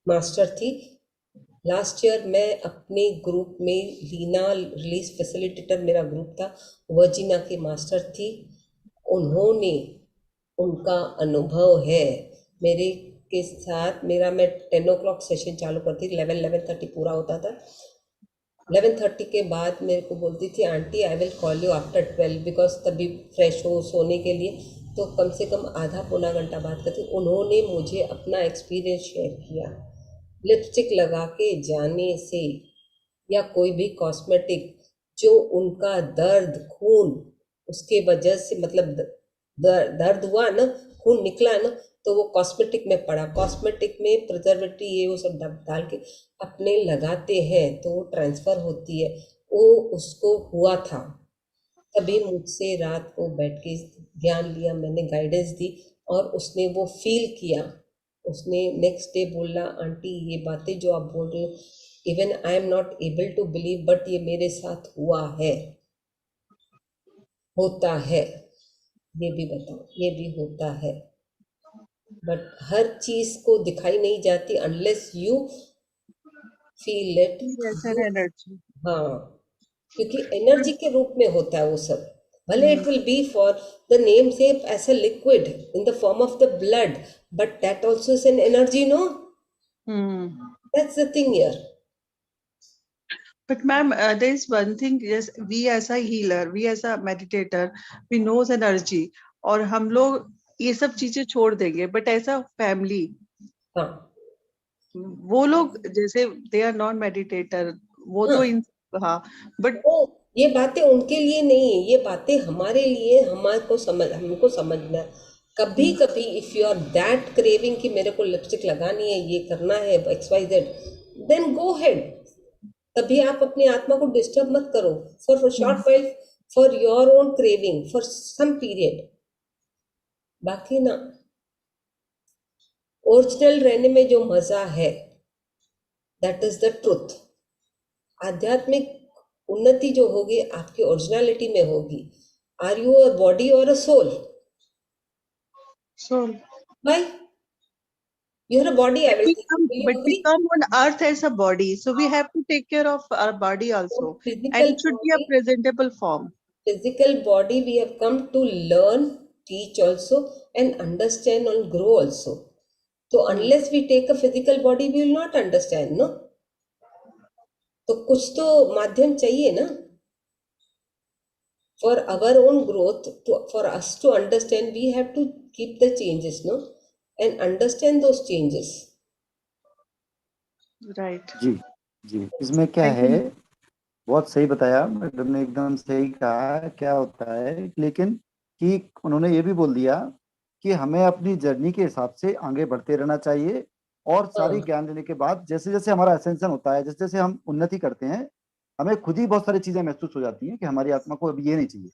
[SPEAKER 3] मास्टर थी। लास्ट ईयर मैं अपने ग्रुप में, लीना रिलीज फैसिलिटेटर मेरा ग्रुप था, वर्जिना की मास्टर थी। उन्होंने, उनका अनुभव है मेरे के साथ। मेरा मैं 10 o'clock सेशन चालू करती थी, 11:30 पूरा होता था। 11:30 के बाद मेरे को बोलती थी, aunty I will call you after 12, because तभी फ्रेश हो सोने के लिए। तो कम से कम आधा पौना घंटा बात करती। उन्होंने मुझे अपना एक्सपीरियंस शेयर किया। लिपस्टिक लगा के जाने से या कोई भी कॉस्मेटिक, जो उनका दर्द खून उसके वजह से, मतलब दर्द हुआ ना, खून निकला ना, तो वो कॉस्मेटिक में पड़ा। कॉस्मेटिक में प्रिजर्वेटिव ये वो सब डाल के अपने लगाते हैं तो वो ट्रांसफर होती है। वो उसको हुआ था, तभी मुझसे रात को बैठ के ज्ञान लिया मैंने, गाइडेंस दी, और उसने वो फील किया। उसने नेक्स्ट डे बोला, आंटी ये बातें जो आप बोल रहे हो, even I am not able to believe, but ये मेरे साथ हुआ है, होता है। ये भी बताओ, ये भी होता है। बट हर चीज को दिखाई नहीं जाती unless you feel it.
[SPEAKER 4] Yes, an energy.
[SPEAKER 3] हाँ, क्योंकि एनर्जी के रूप में होता है वो सब। भले it will be for the name shape as a liquid in the form of the blood, but that also is an energy, no?
[SPEAKER 4] Hmm.
[SPEAKER 3] That's the thing here.
[SPEAKER 4] But ma'am, there is one thing. Yes, we as a healer, we as a meditator, we knows energy. और हम लोग ये सब चीजें छोड़ देंगे. But as a family,
[SPEAKER 3] हाँ
[SPEAKER 4] वो लोग जैसे they are non meditator, वो तो
[SPEAKER 3] हाँ,
[SPEAKER 4] इन हाँ. But
[SPEAKER 3] वो ये बातें उनके लिए नहीं है, ये बातें हमारे लिए। हमको समझना है। कभी कभी if you are that craving कि मेरे को लिपस्टिक लगानी है, ये करना है, XYZ, देन गो हेड। तभी आप अपनी आत्मा को डिस्टर्ब मत करो for short while, for your own craving, for some period. बाकी ना, ओरिजिनल रहने में जो मजा है, दैट इज द ट्रुथ। आध्यात्मिक उन्नति जो होगी आपकी ओरिजिनलिटी में होगी। आर यू अ बॉडी और अ सोल?
[SPEAKER 4] so
[SPEAKER 3] भाई, you are a body, I will
[SPEAKER 4] but we come on earth as a body, so we have to take care of our body also, and it should be a presentable form.
[SPEAKER 3] physical body we have come to learn, teach also, and understand and grow also. So unless we take a physical body, we will not understand, no? तो कुछ तो माध्यम चाहिए ना for our own growth. For us to understand, we have to keep the changes, no, and understand those changes.
[SPEAKER 4] Right.
[SPEAKER 2] जी जी, इसमें क्या
[SPEAKER 4] Thank
[SPEAKER 2] है,
[SPEAKER 4] you.
[SPEAKER 2] बहुत सही बताया मैडम ने, एकदम सही कहा क्या होता है। लेकिन कि उन्होंने ये भी बोल दिया कि हमें अपनी जर्नी के हिसाब से आगे बढ़ते रहना चाहिए, और सारी
[SPEAKER 3] हाँ,
[SPEAKER 2] ज्ञान लेने के बाद जैसे जैसे हमारा असेंशन होता है, जैसे जैसे हम उन्नति करते हैं, हमें खुद ही बहुत सारी चीजें महसूस हो जाती हैं कि हमारी आत्मा को अब ये नहीं चाहिए,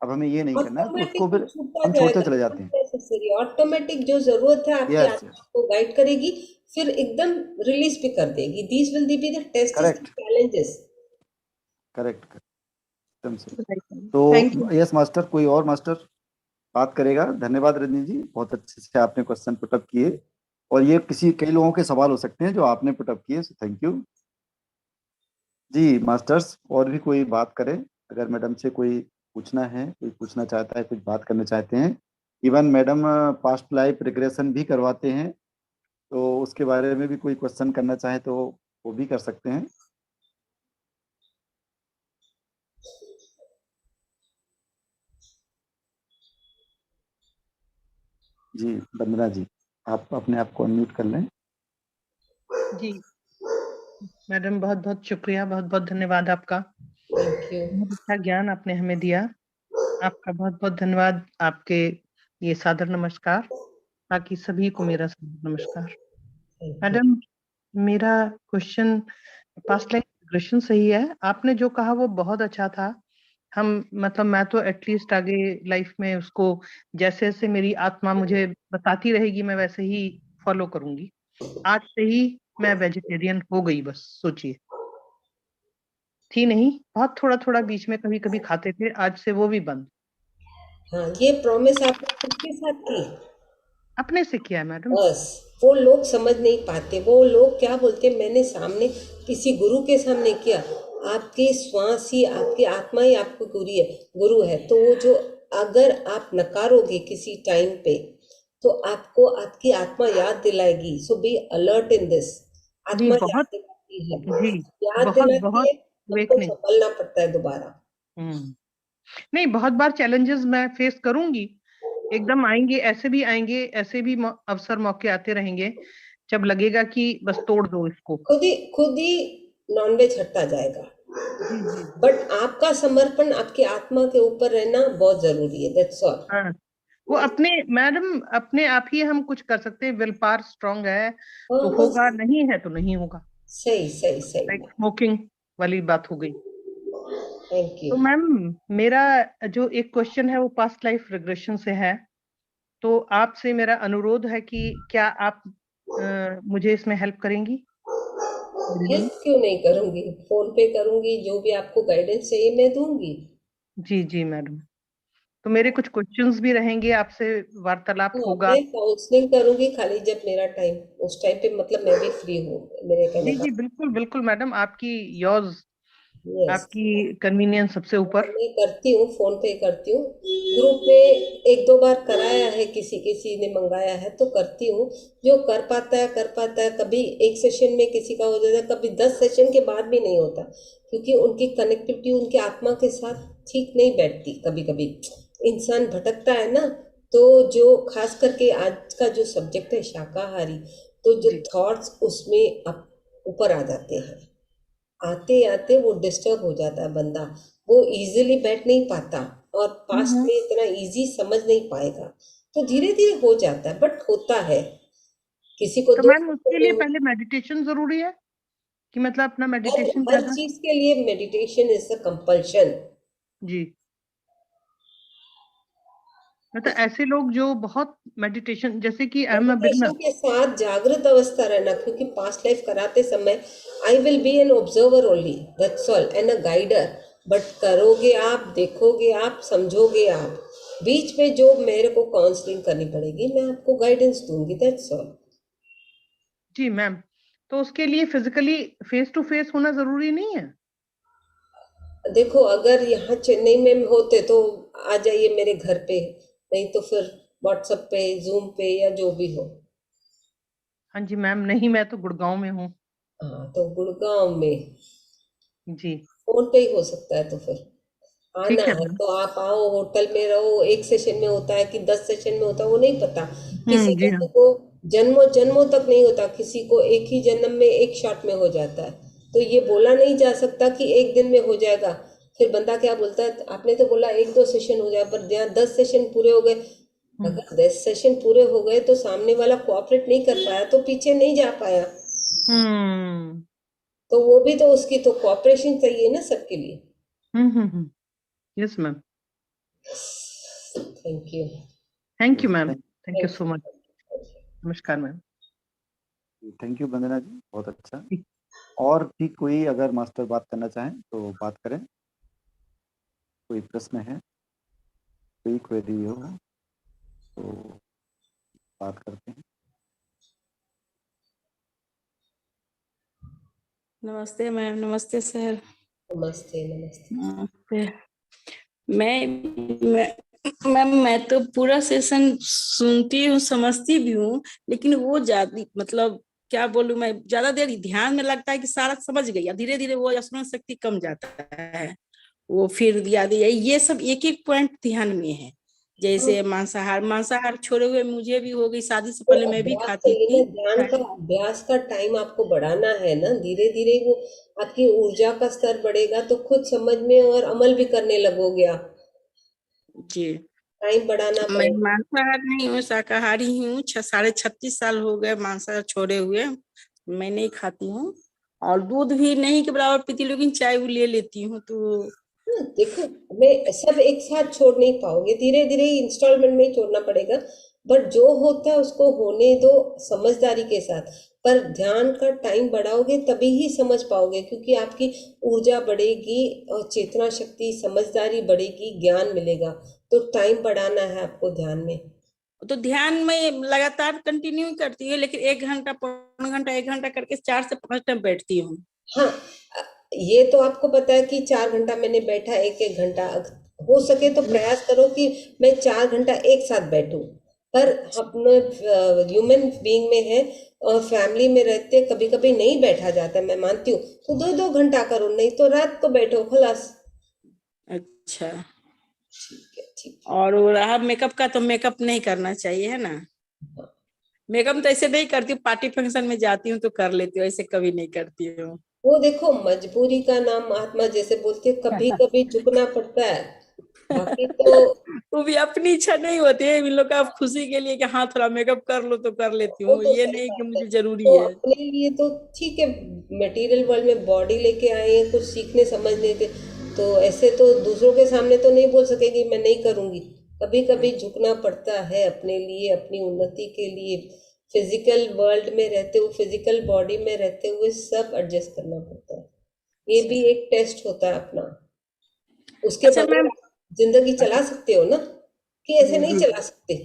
[SPEAKER 2] अब हमें ये नहीं करना है, तो उसको
[SPEAKER 3] ऑटोमेटिक
[SPEAKER 2] फिर
[SPEAKER 3] छूटता
[SPEAKER 2] हम छोड़ते
[SPEAKER 3] जाएगा,
[SPEAKER 2] चले जाते हैं।
[SPEAKER 3] नेसेसरी ऑटोमेटिक जो जरूरत है आपकी
[SPEAKER 2] यस
[SPEAKER 3] आत्मा
[SPEAKER 2] यस,
[SPEAKER 3] को गाइड करेगी, फिर एकदम रिलीज भी कर देगी। These will be the test
[SPEAKER 2] correct
[SPEAKER 3] challenges.
[SPEAKER 2] Correct, एकदम सही।
[SPEAKER 4] Right, ma'am.
[SPEAKER 2] तो
[SPEAKER 4] Thank you.
[SPEAKER 2] यस मास्टर, कोई और मास्टर बात करेगा? धन्यवाद रजनी जी, बहुत अच्छे से आपने क्वेश्चन पुटअप किए, और ये कई लोगों के सवाल हो सकते हैं जो आपने पुटअप किए, सो थैंक यू जी। मास्टर्स, और भी कोई बात करें? अगर मैडम से कोई पूछना है, कोई पूछना चाहता है, कुछ बात करना चाहते हैं, even madam past life regression भी करवाते हैं, तो उसके बारे में भी कोई क्वेश्चन करना चाहे तो वो भी कर सकते हैं। जी वंदना जी, आप अपने आप को अनम्यूट कर लें।
[SPEAKER 5] जी मैडम, बहुत बहुत शुक्रिया, बहुत बहुत धन्यवाद आपका।
[SPEAKER 3] Thank you.
[SPEAKER 5] बहुत अच्छा ज्ञान आपने हमें दिया, आपका बहुत बहुत धन्यवाद। आपके ये सादर नमस्कार, बाकी सभी को मेरा सादर नमस्कार। मैडम, मेरा क्वेश्चन पास्ट लाइफ रिग्रेशन सही है, आपने जो कहा वो बहुत अच्छा था। हम मतलब मैं तो एटलीस्ट आगे लाइफ में उसको जैसे जैसे मेरी आत्मा मुझे बताती रहेगी मैं वैसे ही फॉलो करूंगी। आज से ही मैं वेजिटेरियन हो गई, बस सोचिए। थी नहीं, बहुत थोड़ा थोड़ा बीच में कभी कभी खाते थे, आज से वो भी बंद।
[SPEAKER 3] हाँ, ये प्रॉमिस आपने किसके साथ की?
[SPEAKER 5] अपने से किया है मैडम।
[SPEAKER 3] बस वो लोग समझ नहीं पाते, वो लोग क्या बोलते, मैंने सामने किसी गुरु के सामने किया। आपके श्वास ही, आपकी आत्मा ही आपको गुरु है। तो वो जो, अगर आप नकारोगे किसी टाइम पे, तो आपको आपकी आत्मा याद दिलाएगी। सो बी अलर्ट इन दिस।
[SPEAKER 5] जी
[SPEAKER 3] आत्मा याद
[SPEAKER 5] बहुत।
[SPEAKER 3] दिलाती है,
[SPEAKER 5] जी
[SPEAKER 3] याद
[SPEAKER 5] बहुत
[SPEAKER 3] दिलाती
[SPEAKER 5] बहुत
[SPEAKER 3] है, हमको
[SPEAKER 5] अवेकनिंग।
[SPEAKER 3] संभलना पड़ता है दोबारा।
[SPEAKER 5] नहीं, बहुत बार चैलेंजेस मैं फेस करूंगी, एकदम आएंगे, ऐसे भी आएंगे, ऐसे भी अवसर मौके आते रहेंगे जब लगेगा कि बस तोड़ दो इसको।
[SPEAKER 3] खुद ही नॉनवेज हटता जाएगा।
[SPEAKER 5] जी जी।
[SPEAKER 3] बट आपका समर्पण आपकी आत्मा के ऊपर रहना बहुत जरूरी है, दैट्स ऑल।
[SPEAKER 5] हाँ, वो अपने मैडम अपने आप ही हम कुछ कर सकते हैं, विल पावर स्ट्रांग है
[SPEAKER 3] हाँ
[SPEAKER 5] तो
[SPEAKER 3] बस,
[SPEAKER 5] होगा, नहीं है तो नहीं होगा।
[SPEAKER 3] सही सही सही।
[SPEAKER 5] लाइक स्मोकिंग वाली बात हो गई।
[SPEAKER 3] Thank you.
[SPEAKER 5] तो मैम, मेरा जो एक क्वेश्चन है वो पास्ट लाइफ रिग्रेशन से है। तो आपसे मेरा अनुरोध है कि क्या आप मुझे इसमें हेल्प करेंगी मेरे लिए?
[SPEAKER 3] हेल्प क्यों नहीं करूंगी, फोन पे करूंगी, जो भी आपको गाइडेंस चाहिए मैं दूंगी।
[SPEAKER 5] जी जी मैडम। तो मेरे कुछ क्वेश्चंस भी रहेंगे, आपसे वार्तालाप
[SPEAKER 3] हाँ,
[SPEAKER 5] होगा।
[SPEAKER 3] मैं काउंसलिंग करूंगी खाली जब मेरा टाइम, उस टाइम पे मतलब मैं भी फ्री हूँ, मेरे कहने
[SPEAKER 5] जी
[SPEAKER 3] का।
[SPEAKER 5] जी बिल्कुल बिल्कुल मैडम, आपकी योर्स,
[SPEAKER 3] यस,
[SPEAKER 5] आपकी कन्वीनियंस सबसे ऊपर।
[SPEAKER 3] मैं करती हूँ, फोन पे करती हूँ। ग्रुप में एक दो बार कराया है, किसी किसी ने मंगाया है तो करती हूँ। जो कर पाता है कर पाता है। कभी एक सेशन में किसी का हो जाता है, कभी 10 सेशन के बाद भी नहीं होता, क्योंकि उनकी कनेक्टिविटी उनकी आत्मा के साथ ठीक नहीं बैठती। कभी कभी इंसान भटकता है ना। तो जो खास करके आज का जो सब्जेक्ट है शाकाहारी, तो जो
[SPEAKER 5] जी।
[SPEAKER 3] थॉट्स उसमें ऊपर आ जाते हैं। आते आते वो डिस्टर्ब हो जाता है बंदा, वो इजीली बैठ नहीं पाता, और पास्ट
[SPEAKER 5] हम्म।
[SPEAKER 3] में इतना इजी समझ नहीं पाएगा। तो धीरे धीरे हो जाता है, बट होता है। किसी को
[SPEAKER 5] तो
[SPEAKER 3] दो
[SPEAKER 5] मैम उसके
[SPEAKER 3] सेशन
[SPEAKER 5] लिए
[SPEAKER 3] में
[SPEAKER 5] पहले मेडिटेशन जरूरी है कि मतलब अपना
[SPEAKER 3] हर
[SPEAKER 5] मेडिटेशन
[SPEAKER 3] हर
[SPEAKER 5] करना?
[SPEAKER 3] चीज के लिए मेडिटेशन इज अ कंपल्शन।
[SPEAKER 5] जी। मतलब ऐसे लोग जो बहुत मेडिटेशन, जैसे कि I am a
[SPEAKER 3] meditation
[SPEAKER 5] beginner.
[SPEAKER 3] के साथ जागृत अवस्था रहना, क्योंकि पास्ट लाइफ कराते समय I will be an observer only, that's all, and a guider. But करोगे आप, देखोगे आप, समझोगे आप। बीच में जो मेरे को काउंसलिंग करनी पड़ेगी, मैं आपको गाइडेंस दूंगी, दैट्स ऑल।
[SPEAKER 5] Ji ma'am. तो उसके लिए फिजिकली फेस टू फेस होना जरूरी नहीं है?
[SPEAKER 3] देखो, अगर यहाँ चेन्नई में होते तो आ जाइए मेरे घर पे, नहीं तो फिर व्हाट्सएप पे, जूम पे, या जो भी हो।
[SPEAKER 5] हाँ जी मैम, नहीं मैं तो गुड़गांव में हूँ।
[SPEAKER 3] हाँ, तो गुड़गांव में
[SPEAKER 5] जी।
[SPEAKER 3] फोन पे ही हो सकता है, तो फिर आना
[SPEAKER 5] ठीक है
[SPEAKER 3] है
[SPEAKER 5] मैम।
[SPEAKER 3] तो आप आओ, होटल में रहो। एक सेशन में होता है कि 10 सेशन में होता है, वो नहीं पता। किसी
[SPEAKER 5] जी हाँ।
[SPEAKER 3] किसी को जन्मों जन्मों तक नहीं होता, किसी को एक ही जन्म में एक शॉट में हो जाता है। तो ये बोला नहीं जा सकता कि एक दिन में हो जाएगा। फिर बंदा क्या बोलता है, आपने तो बोला एक दो सेशन हो जाए, पर यहाँ 10 सेशन पूरे हो गए।
[SPEAKER 5] हम्म
[SPEAKER 3] अगर 10 सेशन पूरे हो गए तो सामने वाला कोऑपरेट नहीं कर पाया, तो पीछे नहीं जा पाया।
[SPEAKER 5] हम्म
[SPEAKER 3] तो वो भी तो, उसकी तो कोऑपरेशन चाहिए ना सबके लिए।
[SPEAKER 5] Hmm. Yes ma'am.
[SPEAKER 3] Thank you.
[SPEAKER 5] Thank you
[SPEAKER 2] yes,
[SPEAKER 5] ma'am. Thank you
[SPEAKER 3] thank
[SPEAKER 5] so much. नमस्कार ma'am.
[SPEAKER 2] Thank you Vandana ji, बहुत अच्छा। और भी कोई अगर मास्टर बात करना चाहें तो बात करें। कोई प्रश्न है, कोई क्वेरी हो तो बात करते हैं।
[SPEAKER 6] नमस्ते मैम, नमस्ते सर।
[SPEAKER 3] नमस्ते नमस्ते।
[SPEAKER 6] नमस्ते। मैं मैं मैं तो पूरा सेशन सुनती हूँ, समझती भी हूँ, लेकिन वो ज्यादा मतलब क्या बोलूं, मैं ज्यादा देर ध्यान में लगता है कि सारा समझ गई, धीरे धीरे वो स्मरण शक्ति कम जाता है। वो फिर याद ये सब एक एक पॉइंट ध्यान में है। जैसे मांसाहार मांसाहार छोड़े हुए मुझे भी हो गई, शादी से
[SPEAKER 3] तो
[SPEAKER 6] पहले मैं भी
[SPEAKER 3] अभ्यास
[SPEAKER 6] खाती
[SPEAKER 3] चाहिए ना,
[SPEAKER 6] थी।
[SPEAKER 3] ध्यान का अभ्यास का टाइम आपको बढ़ाना है ना। धीरे धीरे वो आपकी ऊर्जा का स्तर बढ़ेगा, तो खुद समझ में और अमल भी करने लगोगे आप।
[SPEAKER 6] जी।
[SPEAKER 3] टाइम बढ़ाना
[SPEAKER 6] मैं
[SPEAKER 3] पड़ेगा।
[SPEAKER 6] मांसाहार नहीं हूँ, शाकाहारी हूँ। 36.5 साल हो गए मांसाहार छोड़े हुए। मैं नहीं खाती हूँ और दूध भी नहीं के बराबर पीती, लेकिन चाय भी ले लेती हूँ। तो
[SPEAKER 3] देखो, मैं सब एक साथ छोड़ नहीं पाओगे, धीरे धीरे ही इंस्टॉलमेंट में ही छोड़ना पड़ेगा। बट जो होता है उसको होने दो समझदारी के साथ। पर ध्यान का टाइम बढ़ाओगे तभी ही समझ पाओगे, क्योंकि आपकी ऊर्जा बढ़ेगी और चेतना शक्ति समझदारी बढ़ेगी, ज्ञान मिलेगा। तो टाइम बढ़ाना है आपको ध्यान में।
[SPEAKER 6] तो ध्यान में लगातार कंटिन्यू करती है, लेकिन 1 घंटा, पौना घंटा, 1 घंटा करके 4 से 5 टाइम बैठती हूँ।
[SPEAKER 3] हाँ, ये तो आपको पता है कि 4 घंटा मैंने बैठा, एक एक घंटा। हो सके तो प्रयास करो कि मैं 4 घंटा एक साथ बैठूं। पर अपने ह्यूमन बीइंग में है और फैमिली में रहते कभी कभी नहीं बैठा जाता, मैं मानती हूँ। तो 2-2 घंटा करो, नहीं तो रात को बैठो, खलास।
[SPEAKER 6] अच्छा।
[SPEAKER 3] ठीक है, ठीक है।
[SPEAKER 6] और वो रहा मेकअप का, तो मेकअप नहीं करना चाहिए, है ना? मेकअप तो ऐसे नहीं करती हूँ, पार्टी फंक्शन में जाती हूँ तो कर लेती हूँ, ऐसे कभी नहीं करती हूँ।
[SPEAKER 3] वो देखो, मजबूरी का नाम महात्मा जैसे बोलते, कभी कभी झुकना पड़ता है, बाकी तो
[SPEAKER 6] वो भी अपनी इच्छा नहीं होती है, इन लोग का खुशी के लिए कि हाँ थोड़ा मेकअप कर लो तो कर लेती
[SPEAKER 3] वो
[SPEAKER 6] हूँ,
[SPEAKER 3] तो
[SPEAKER 6] ये
[SPEAKER 3] सही
[SPEAKER 6] नहीं कि
[SPEAKER 3] बात है।
[SPEAKER 6] मुझे जरूरी
[SPEAKER 3] तो
[SPEAKER 6] है।
[SPEAKER 3] अपने लिए तो ठीक है, मटेरियल वर्ल्ड में बॉडी लेके आए हैं कुछ सीखने समझने के, तो ऐसे तो दूसरों के सामने तो नहीं बोल सकेगी मैं नहीं करूंगी। कभी कभी झुकना पड़ता है अपने लिए, अपनी उन्नति के लिए। फिजिकल वर्ल्ड में रहते हुए, फिजिकल बॉडी में रहते हुए सब एडजस्ट करना पड़ता है। ये भी एक टेस्ट होता है अपना। उसके
[SPEAKER 6] अच्छा
[SPEAKER 3] बगैर
[SPEAKER 6] मैम।
[SPEAKER 3] आप जिंदगी चला सकते हो ना, कि ऐसे नहीं चला सकते?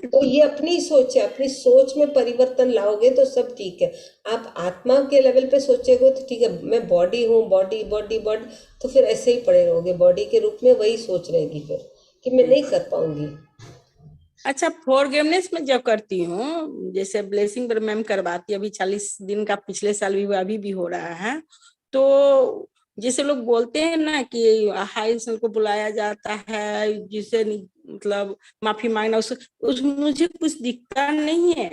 [SPEAKER 3] तो ये अपनी सोच है, अपनी सोच में परिवर्तन लाओगे तो सब ठीक है। आप आत्मा के लेवल पे सोचोगे तो ठीक है, मैं बॉडी हूँ, बॉडी बॉडी बॉडी, तो फिर ऐसे ही पड़े रहोगे बॉडी के रूप में, वही सोच रहेगी फिर कि मैं नहीं कर पाऊंगी।
[SPEAKER 6] अच्छा, फॉरगिवनेस में जब करती हूँ, जैसे ब्लेसिंग पर मैम करवाती है, अभी 40 दिन का पिछले साल भी हुआ, अभी भी हो रहा है। तो जैसे लोग बोलते हैं ना कि हाई सेल को बुलाया जाता है, जिसे मतलब माफी मांगना, उस मुझे कुछ दिखता नहीं है।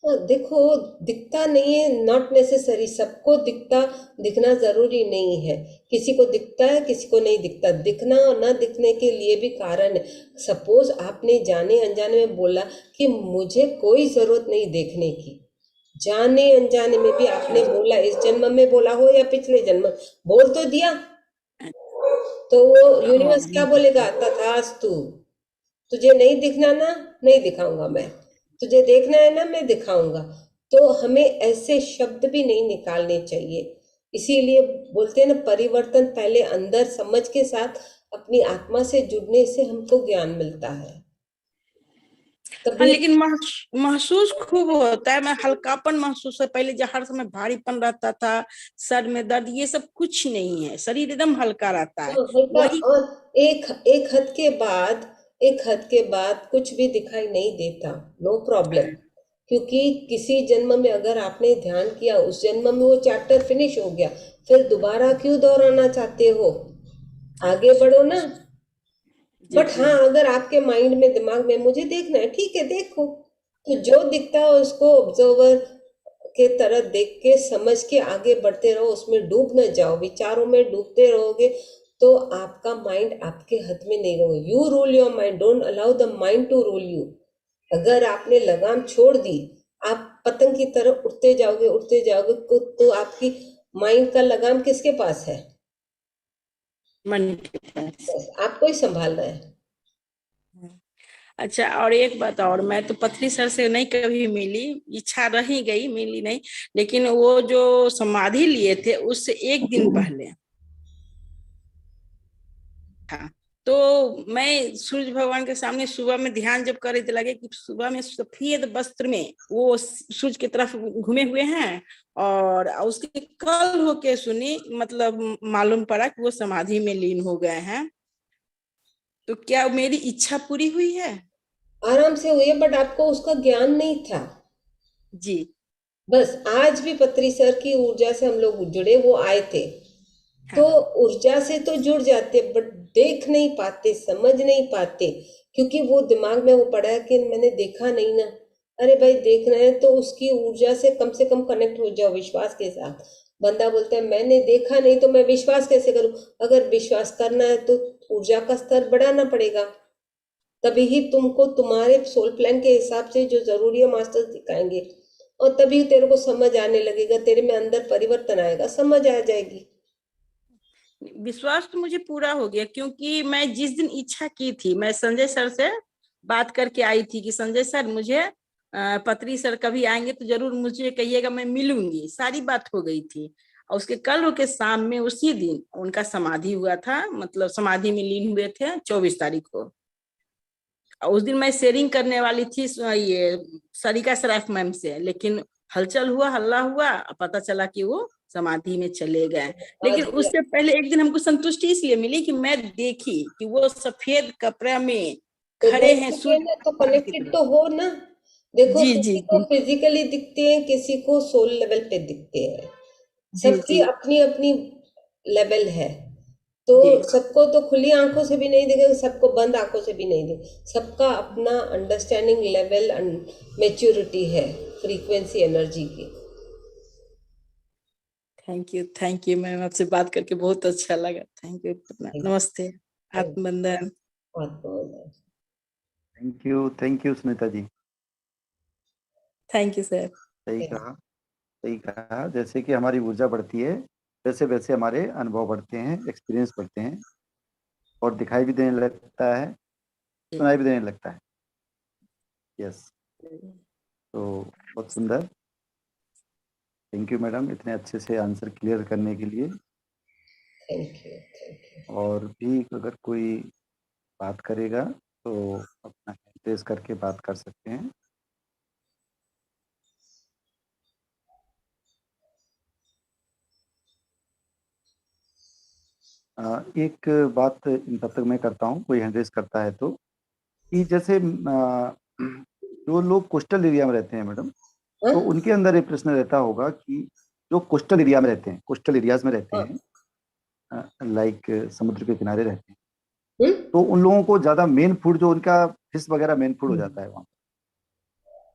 [SPEAKER 3] देखो, दिखता नहीं है नॉट नेसेसरी, सबको दिखना जरूरी नहीं है। किसी को दिखता है, किसी को नहीं दिखता। दिखना और न दिखने के लिए भी कारण है। सपोज आपने जाने अनजाने में बोला कि मुझे कोई जरूरत नहीं देखने की, जाने अनजाने में भी आपने बोला, इस जन्म में बोला हो या पिछले जन्म, बोल तो दिया। तो वो यूनिवर्स क्या बोलेगा, तथास्तु। तुझे नहीं दिखना ना, नहीं दिखाऊंगा मैं। तुझे देखना है ना, मैं दिखाऊंगा। तो हमें ऐसे शब्द भी नहीं निकालने चाहिए। इसीलिए बोलते हैं ना, परिवर्तन पहले अंदर समझ के साथ अपनी आत्मा से जुड़ने से हमको ज्ञान मिलता है।
[SPEAKER 6] हाँ,
[SPEAKER 3] तभी
[SPEAKER 6] लेकिन महसूस खूब होता है, मैं हल्कापन महसूस है। पहले जो हर समय भारीपन रहता था, सर में दर्द, ये सब कुछ नहीं है, शरीर एकदम हल्का रहता है।
[SPEAKER 3] हल्का।
[SPEAKER 6] वही
[SPEAKER 3] और एक हद के बाद, एक हद के बाद कुछ भी दिखाई नहीं देता, नो प्रॉब्लम। क्योंकि किसी जन्म में अगर आपने ध्यान किया, उस जन्म में वो चैप्टर फिनिश हो गया, फिर दोबारा क्यों दोहराना चाहते हो? आगे बढ़ो ना।
[SPEAKER 6] जी
[SPEAKER 3] बट
[SPEAKER 6] जी।
[SPEAKER 3] हाँ, अगर आपके माइंड में, दिमाग में मुझे देखना है, ठीक है देखो। तो जो दिखता है उसको ऑब्जर्वर के तरह देख के समझ के आगे बढ़ते रहो, उसमें डूब न जाओ। विचारों में डूबते रहोगे तो आपका माइंड आपके हाथ में नहीं रहोगे। You rule your mind, don't allow the mind to rule you. अगर आपने लगाम छोड़ दी, आप पतंग की तरह उड़ते जाओगे तो आपकी माइंड का लगाम किसके पास है?
[SPEAKER 6] मन के पास।
[SPEAKER 3] बस आपको ही संभालना है।
[SPEAKER 6] अच्छा, और एक बात और, मैं तो पथरी सर से नहीं कभी मिली, इच्छा रही गई, मिली नहीं। लेकिन वो जो समाधि लिए थे उससे एक दिन पहले था। तो मैं सूर्य भगवान के सामने सुबह में ध्यान जब कर रही थी, लगे कि सुबह में सफेद वस्त्र में वो सूर्य की तरफ घूमे हुए हैं। और उसके कल होके सुनी, मतलब मालूम पड़ा कि वो समाधि में लीन हो गए हैं। तो क्या मेरी इच्छा पूरी हुई है?
[SPEAKER 3] आराम से हुई है, बट आपको उसका ज्ञान नहीं था।
[SPEAKER 6] जी।
[SPEAKER 3] बस आज भी पत्री सर की ऊर्जा से हम लोग जुड़े, वो आए थे। तो
[SPEAKER 6] हाँ।
[SPEAKER 3] ऊर्जा से तो जुड़ जाते, बट देख नहीं पाते, समझ नहीं पाते, क्योंकि वो दिमाग में वो पड़ा है कि मैंने देखा नहीं ना। अरे भाई, देखना है तो उसकी ऊर्जा से कम कनेक्ट हो जाओ, विश्वास के साथ। बंदा बोलता है मैंने देखा नहीं तो मैं विश्वास कैसे करूं। अगर विश्वास करना है तो ऊर्जा का स्तर बढ़ाना पड़ेगा, तभी ही तुमको तुम्हारे सोल प्लान के हिसाब से जो जरूरी है मास्टर्स दिखाएंगे, और तभी तेरे को समझ आने लगेगा, तेरे में अंदर परिवर्तन आएगा, समझ आ जाएगी।
[SPEAKER 6] विश्वास तो मुझे पूरा हो गया, क्योंकि मैं जिस दिन इच्छा की थी, मैं संजय सर से बात करके आई थी कि संजय सर मुझे पत्री सर कभी आएंगे तो जरूर मुझे कहिएगा, मैं मिलूंगी। सारी बात हो गई थी। और उसके कल के शाम में उसी दिन उनका समाधि हुआ था, मतलब समाधि में लीन हुए थे 24 तारीख को। और उस दिन मैं शेयरिंग करने वाली थी ये सरिका सराफ मैम से, लेकिन हलचल हुआ, हल्ला हुआ, पता चला कि वो समाधि में चले गए। लेकिन उससे पहले एक दिन हमको संतुष्टि इसलिए मिली कि मैं देखी कि वो सफेद कपड़ा में खड़े हैं, सूर्य
[SPEAKER 3] तो कनेक्टेड तो हो ना। देखो
[SPEAKER 6] जी
[SPEAKER 3] किसी
[SPEAKER 6] जी
[SPEAKER 3] को
[SPEAKER 6] जी
[SPEAKER 3] फिजिकली दिखते हैं, किसी को सोल लेवल पे दिखते हैं,
[SPEAKER 6] जी
[SPEAKER 3] सबकी
[SPEAKER 6] जी
[SPEAKER 3] अपनी अपनी लेवल है। तो
[SPEAKER 6] जी
[SPEAKER 3] सबको तो खुली आंखों से भी नहीं दिखेगा, सबको बंद आंखों से भी नहीं दिखेगा। सबका अपना अंडरस्टैंडिंग लेवल एंड मैच्योरिटी है फ्रीक्वेंसी एनर्जी की।
[SPEAKER 6] थैंक यू मैम, आपसे बात करके बहुत अच्छा लगा। थैंक यू, नमस्ते, आत्मबंधन।
[SPEAKER 2] Thank you Sunita ji.
[SPEAKER 6] Thank you sir.
[SPEAKER 2] सही कहा। जैसे कि हमारी ऊर्जा बढ़ती है, वैसे वैसे हमारे अनुभव बढ़ते हैं, एक्सपीरियंस बढ़ते हैं, और दिखाई भी देने लगता है, सुनाई भी देने लगता है। यस, तो बहुत सुंदर। थैंक यू मैडम, इतने अच्छे से आंसर क्लियर करने के लिए।
[SPEAKER 3] Thank you.
[SPEAKER 2] और भी अगर कोई बात करेगा तो अपना हैंड रेज करके बात कर सकते हैं। एक बात तब तक मैं करता हूँ, कोई हैंड रेज करता है तो, कि जैसे जो लोग कोस्टल एरिया में रहते हैं मैडम, तो उनके अंदर एक प्रश्न रहता होगा कि जो कोस्टल एरिया में रहते हैं, कोस्टल एरियाज में रहते हैं, लाइक समुद्र के किनारे रहते हैं, तो उन लोगों को ज्यादा मेन फूड जो उनका फिश वगैरह मेन फूड हो जाता है वहाँ।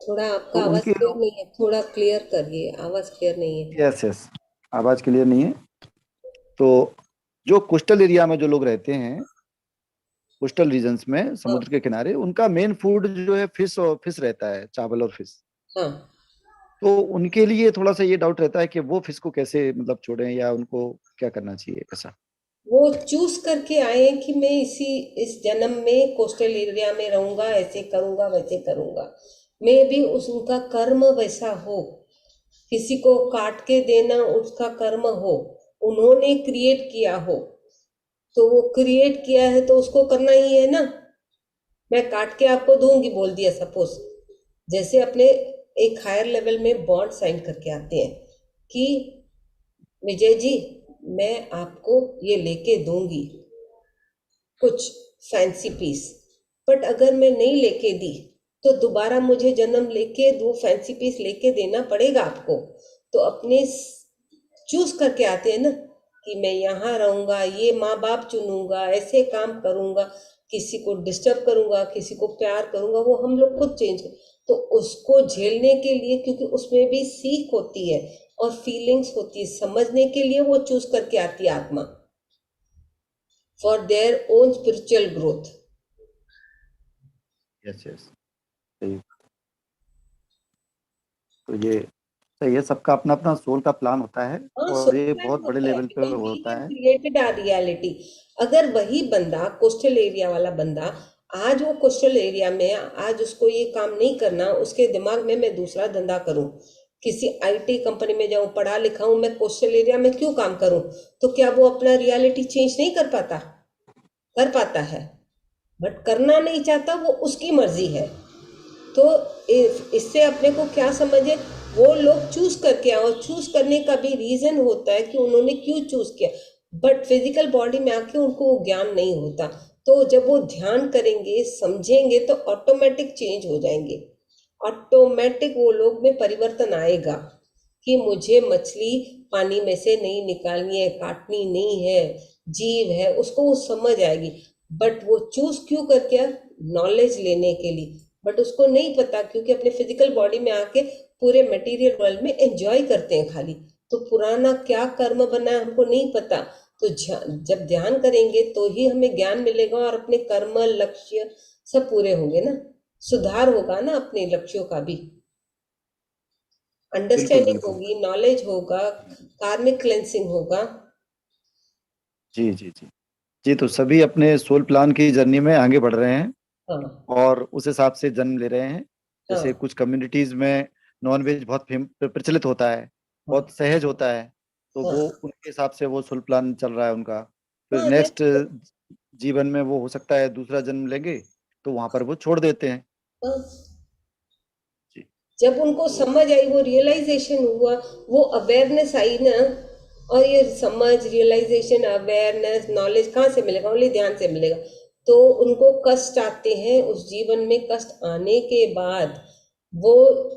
[SPEAKER 3] थोड़ा आपका
[SPEAKER 2] तो
[SPEAKER 3] आवाज
[SPEAKER 2] उनके
[SPEAKER 3] क्लियर नहीं है, थोड़ा क्लियर करिए, आवाज क्लियर नहीं है।
[SPEAKER 2] यस, आवाज क्लियर नहीं है। तो जो कोस्टल एरिया में जो लोग रहते हैं, कोस्टल रीजन्स में, समुद्र के किनारे, उनका मेन फूड जो है फिश, और फिश रहता है, चावल और फिश।
[SPEAKER 3] हाँ,
[SPEAKER 2] तो उनके लिए थोड़ा सा ये डाउट रहता है कि वो फिश को कैसे मतलब छोड़ें, या उनको क्या करना चाहिए, कैसा?
[SPEAKER 3] वो चूज करके आए कि मैं इस जन्म में कोस्टल एरिया में रहूंगा, ऐसे करूंगा वैसे करूंगा। मैं भी उनका कर्म वैसा हो, किसी को काट के देना उसका कर्म हो, उन्होंने क्रिएट किया हो, तो वो क्रिएट किया है तो उसको करना ही है ना। मैं काट के आपको दूंगी बोल दिया सपोज, जैसे अपने एक हायर लेवल में बॉन्ड साइन करके आते हैं कि विजय जी मैं आपको ये लेके दूंगी कुछ फैंसी पीस, बट अगर मैं नहीं लेके दी तो दोबारा मुझे जन्म लेके दो फैंसी पीस लेके देना पड़ेगा आपको। तो अपने चूज करके आते हैं ना कि मैं यहाँ रहूंगा, ये माँ बाप चुनूंगा, ऐसे काम करूंगा, किसी को डिस्टर्ब करूंगा, किसी को प्यार करूंगा, वो हम लोग खुद चेंज कर। तो उसको झेलने के लिए, क्योंकि उसमें भी सीख होती है और फीलिंग्स होती है, समझने के लिए वो चूज करके आती है आत्मा, for their own spiritual growth.
[SPEAKER 2] Yes सही। तो ये सही है, सबका अपना अपना सोल का प्लान होता है, और ये बहुत बड़े लेवल पे होता है।
[SPEAKER 3] Created are reality. अगर वही बंदा कोस्टल एरिया वाला बंदा आज वो कोस्टल एरिया में, आज उसको ये काम नहीं करना, उसके दिमाग में मैं दूसरा धंधा करूं, किसी आईटी कंपनी में जाऊं, पढ़ा लिखा हूं, मैं कोस्टल एरिया में क्यों काम करूं, तो क्या वो अपना रियलिटी चेंज नहीं कर पाता? कर पाता है, बट करना नहीं चाहता, वो उसकी मर्जी है। तो इससे अपने को क्या समझे, वो लोग चूज करके आओ, चूज करने का भी रीजन होता है कि उन्होंने क्यों चूज किया, बट फिजिकल बॉडी में आके उनको वो ज्ञान नहीं होता। तो जब वो ध्यान करेंगे, समझेंगे, तो ऑटोमेटिक चेंज हो जाएंगे, ऑटोमेटिक वो लोग में परिवर्तन आएगा कि मुझे मछली पानी में से नहीं निकालनी है, काटनी नहीं है, जीव है, उसको वो समझ आएगी। बट वो चूज क्यों करके, नॉलेज लेने के लिए, बट उसको नहीं पता, क्योंकि अपने फिजिकल बॉडी में आके पूरे मटेरियल वर्ल्ड में एंजॉय करते हैं खाली, तो पुराना क्या कर्म बना है हमको नहीं पता। तो जब ध्यान करेंगे तो ही हमें ज्ञान मिलेगा और अपने कर्म लक्ष्य सब पूरे होंगे ना, सुधार होगा ना अपने लक्ष्यों का भी, अंडरस्टैंडिंग
[SPEAKER 2] बिल्कुल।
[SPEAKER 3] होगी, नॉलेज होगा, कार्मिक क्लेंसिंग होगा।
[SPEAKER 2] जी जी जी जी। तो सभी अपने सोल प्लान की जर्नी में आगे बढ़ रहे हैं
[SPEAKER 3] हाँ
[SPEAKER 2] और उस हिसाब से जन्म ले रहे हैं। जैसे
[SPEAKER 3] हाँ
[SPEAKER 2] कुछ कम्युनिटीज में नॉन वेज बहुत प्रचलित होता है,
[SPEAKER 3] हाँ
[SPEAKER 2] बहुत सहज होता है, तो
[SPEAKER 3] हाँ
[SPEAKER 2] वो उनके हिसाब से वो सोल प्लान चल रहा है उनका। फिर
[SPEAKER 3] हाँ
[SPEAKER 2] नेक्स्ट जीवन में वो हो सकता है दूसरा जन्म लेंगे, तो वहां पर वो छोड़ देते हैं।
[SPEAKER 3] हाँ।
[SPEAKER 2] जी।
[SPEAKER 3] जब उनको
[SPEAKER 2] तो
[SPEAKER 3] समझ आई, वो रियलाइजेशन हुआ, वो अवेयरनेस आई ना, और ये समझ, रियलाइजेशन, अवेयरनेस, नॉलेज कहाँ से मिलेगा? ओनली ध्यान से मिलेगा। तो उनको कष्ट आते हैं, उस जीवन में कष्ट आने के बाद वो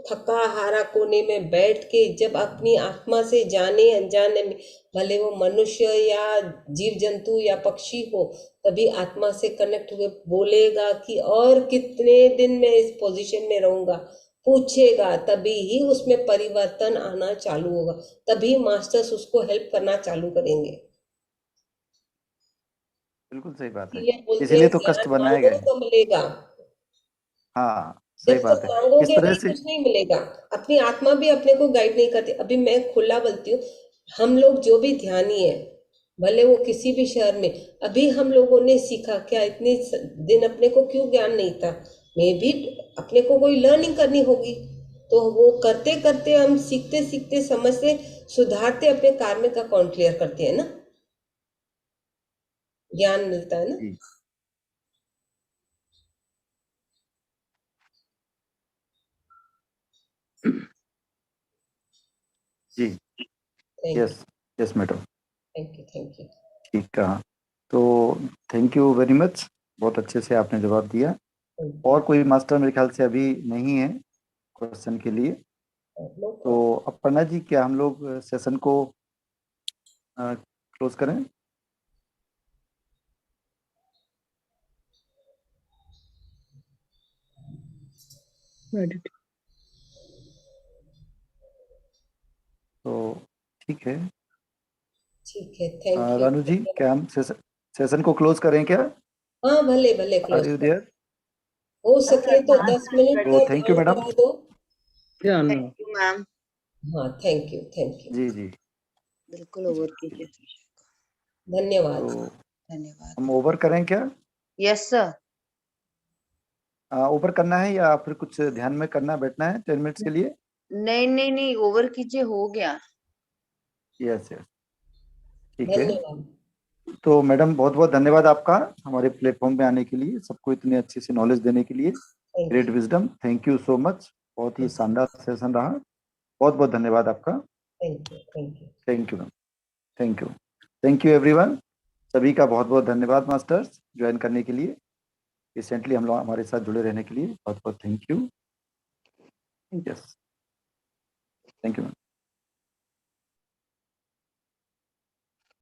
[SPEAKER 3] थका हारा कोने में बैठ के जब अपनी आत्मा से जाने अनजाने में, भले वो मनुष्य या जीव जंतु या पक्षी हो, तभी आत्मा से कनेक्ट हुए बोलेगा कि और कितने दिन मैं इस पोजीशन में रहूंगा, पूछेगा, तभी ही उसमें परिवर्तन आना चालू होगा, तभी मास्टर्स उसको हेल्प करना चालू करेंगे।
[SPEAKER 2] बिल्कुल सही बात है।
[SPEAKER 3] इसीलिए बोलते हैं
[SPEAKER 2] इसीलिए तो कष्ट
[SPEAKER 3] ज्ञान
[SPEAKER 2] बनाए
[SPEAKER 3] मांगो
[SPEAKER 2] गए हैं।
[SPEAKER 3] तो मिलेगा,
[SPEAKER 2] हाँ, सही
[SPEAKER 3] जब तक
[SPEAKER 2] बात है। इस
[SPEAKER 3] मांगोगे
[SPEAKER 2] तरह
[SPEAKER 3] नहीं
[SPEAKER 2] से।
[SPEAKER 3] कुछ नहीं मिलेगा। अपनी आत्मा भी अपने को गाइड नहीं करती। अभी मैं खुला बोलती हूँ, हम लोग जो भी ध्यानी है, भले वो किसी भी शहर में, अभी हम लोगों ने सीखा क्या? इतने दिन अपने को क्यों ज्ञान नहीं था? मे भी अपने को कोई लर्निंग करनी होगी, तो वो करते करते हम सीखते सीखते समझते सुधारते अपने कार्मिक अकाउंट क्लियर करते हैं ना, ज्ञान मिलता है ना।
[SPEAKER 2] जी जी।
[SPEAKER 3] Thank
[SPEAKER 2] yes yes madam.
[SPEAKER 3] You thank you.
[SPEAKER 2] ठीक कहा। तो थैंक यू वेरी मच, बहुत अच्छे से आपने जवाब दिया। और कोई मास्टर मेरे ख्याल से अभी नहीं है क्वेश्चन के लिए। तो अपर्णा जी, क्या हम लोग सेशन को क्लोज करें? तो ठीक है।
[SPEAKER 3] ठीक है, थैंक यू,
[SPEAKER 2] रानू जी,
[SPEAKER 3] धन्यवाद।
[SPEAKER 2] क्या हम सेशन को क्लोज करें क्या?
[SPEAKER 3] हाँ भले भले
[SPEAKER 2] आर
[SPEAKER 3] क्लोज
[SPEAKER 2] यू
[SPEAKER 3] कर,
[SPEAKER 2] देयर?
[SPEAKER 3] हो सके तो 10 मिनट
[SPEAKER 2] तो
[SPEAKER 3] का
[SPEAKER 2] थैंक यू
[SPEAKER 3] ध्यान
[SPEAKER 2] मैडम।
[SPEAKER 3] करा दो।
[SPEAKER 7] थैंक यू मैम,
[SPEAKER 3] हाँ थैंक यू थैंक यू,
[SPEAKER 2] जी जी
[SPEAKER 7] बिल्कुल
[SPEAKER 2] जी।
[SPEAKER 7] ओवर कीजिए।
[SPEAKER 3] धन्यवाद।
[SPEAKER 2] तो
[SPEAKER 7] धन्यवाद।
[SPEAKER 2] हम ओवर करें क्या?
[SPEAKER 7] Yes sir.
[SPEAKER 2] ओवर करना है या फिर कुछ ध्यान में करना है, बैठना है 10 मिनट्स के लिए?
[SPEAKER 7] नहीं नहीं नहीं, ओवर कीजिए, हो गया।
[SPEAKER 2] Yes yes. ठीक है।
[SPEAKER 3] धन्यवाद।
[SPEAKER 2] तो मैडम बहुत बहुत धन्यवाद आपका हमारे प्लेटफॉर्म पे आने के लिए, सबको इतनी अच्छी सी नॉलेज देने के लिए।
[SPEAKER 3] Thank
[SPEAKER 2] great
[SPEAKER 3] you
[SPEAKER 2] wisdom, thank you so much. बहुत ही शानदार सेशन रहा। बहुत बहुत धन्यवाद आपका।
[SPEAKER 3] Thank you thank you.
[SPEAKER 2] Thank you ma'am. Thank you. Thank you everyone. सभी का बहुत बहुत धन्यवाद मास्टर्स, ज्वाइन करने के लिए, रिसेंटली हम लोग हमारे साथ जुड़े रहने के लिए बहुत बहुत thank you. Yes, thank you ma'am.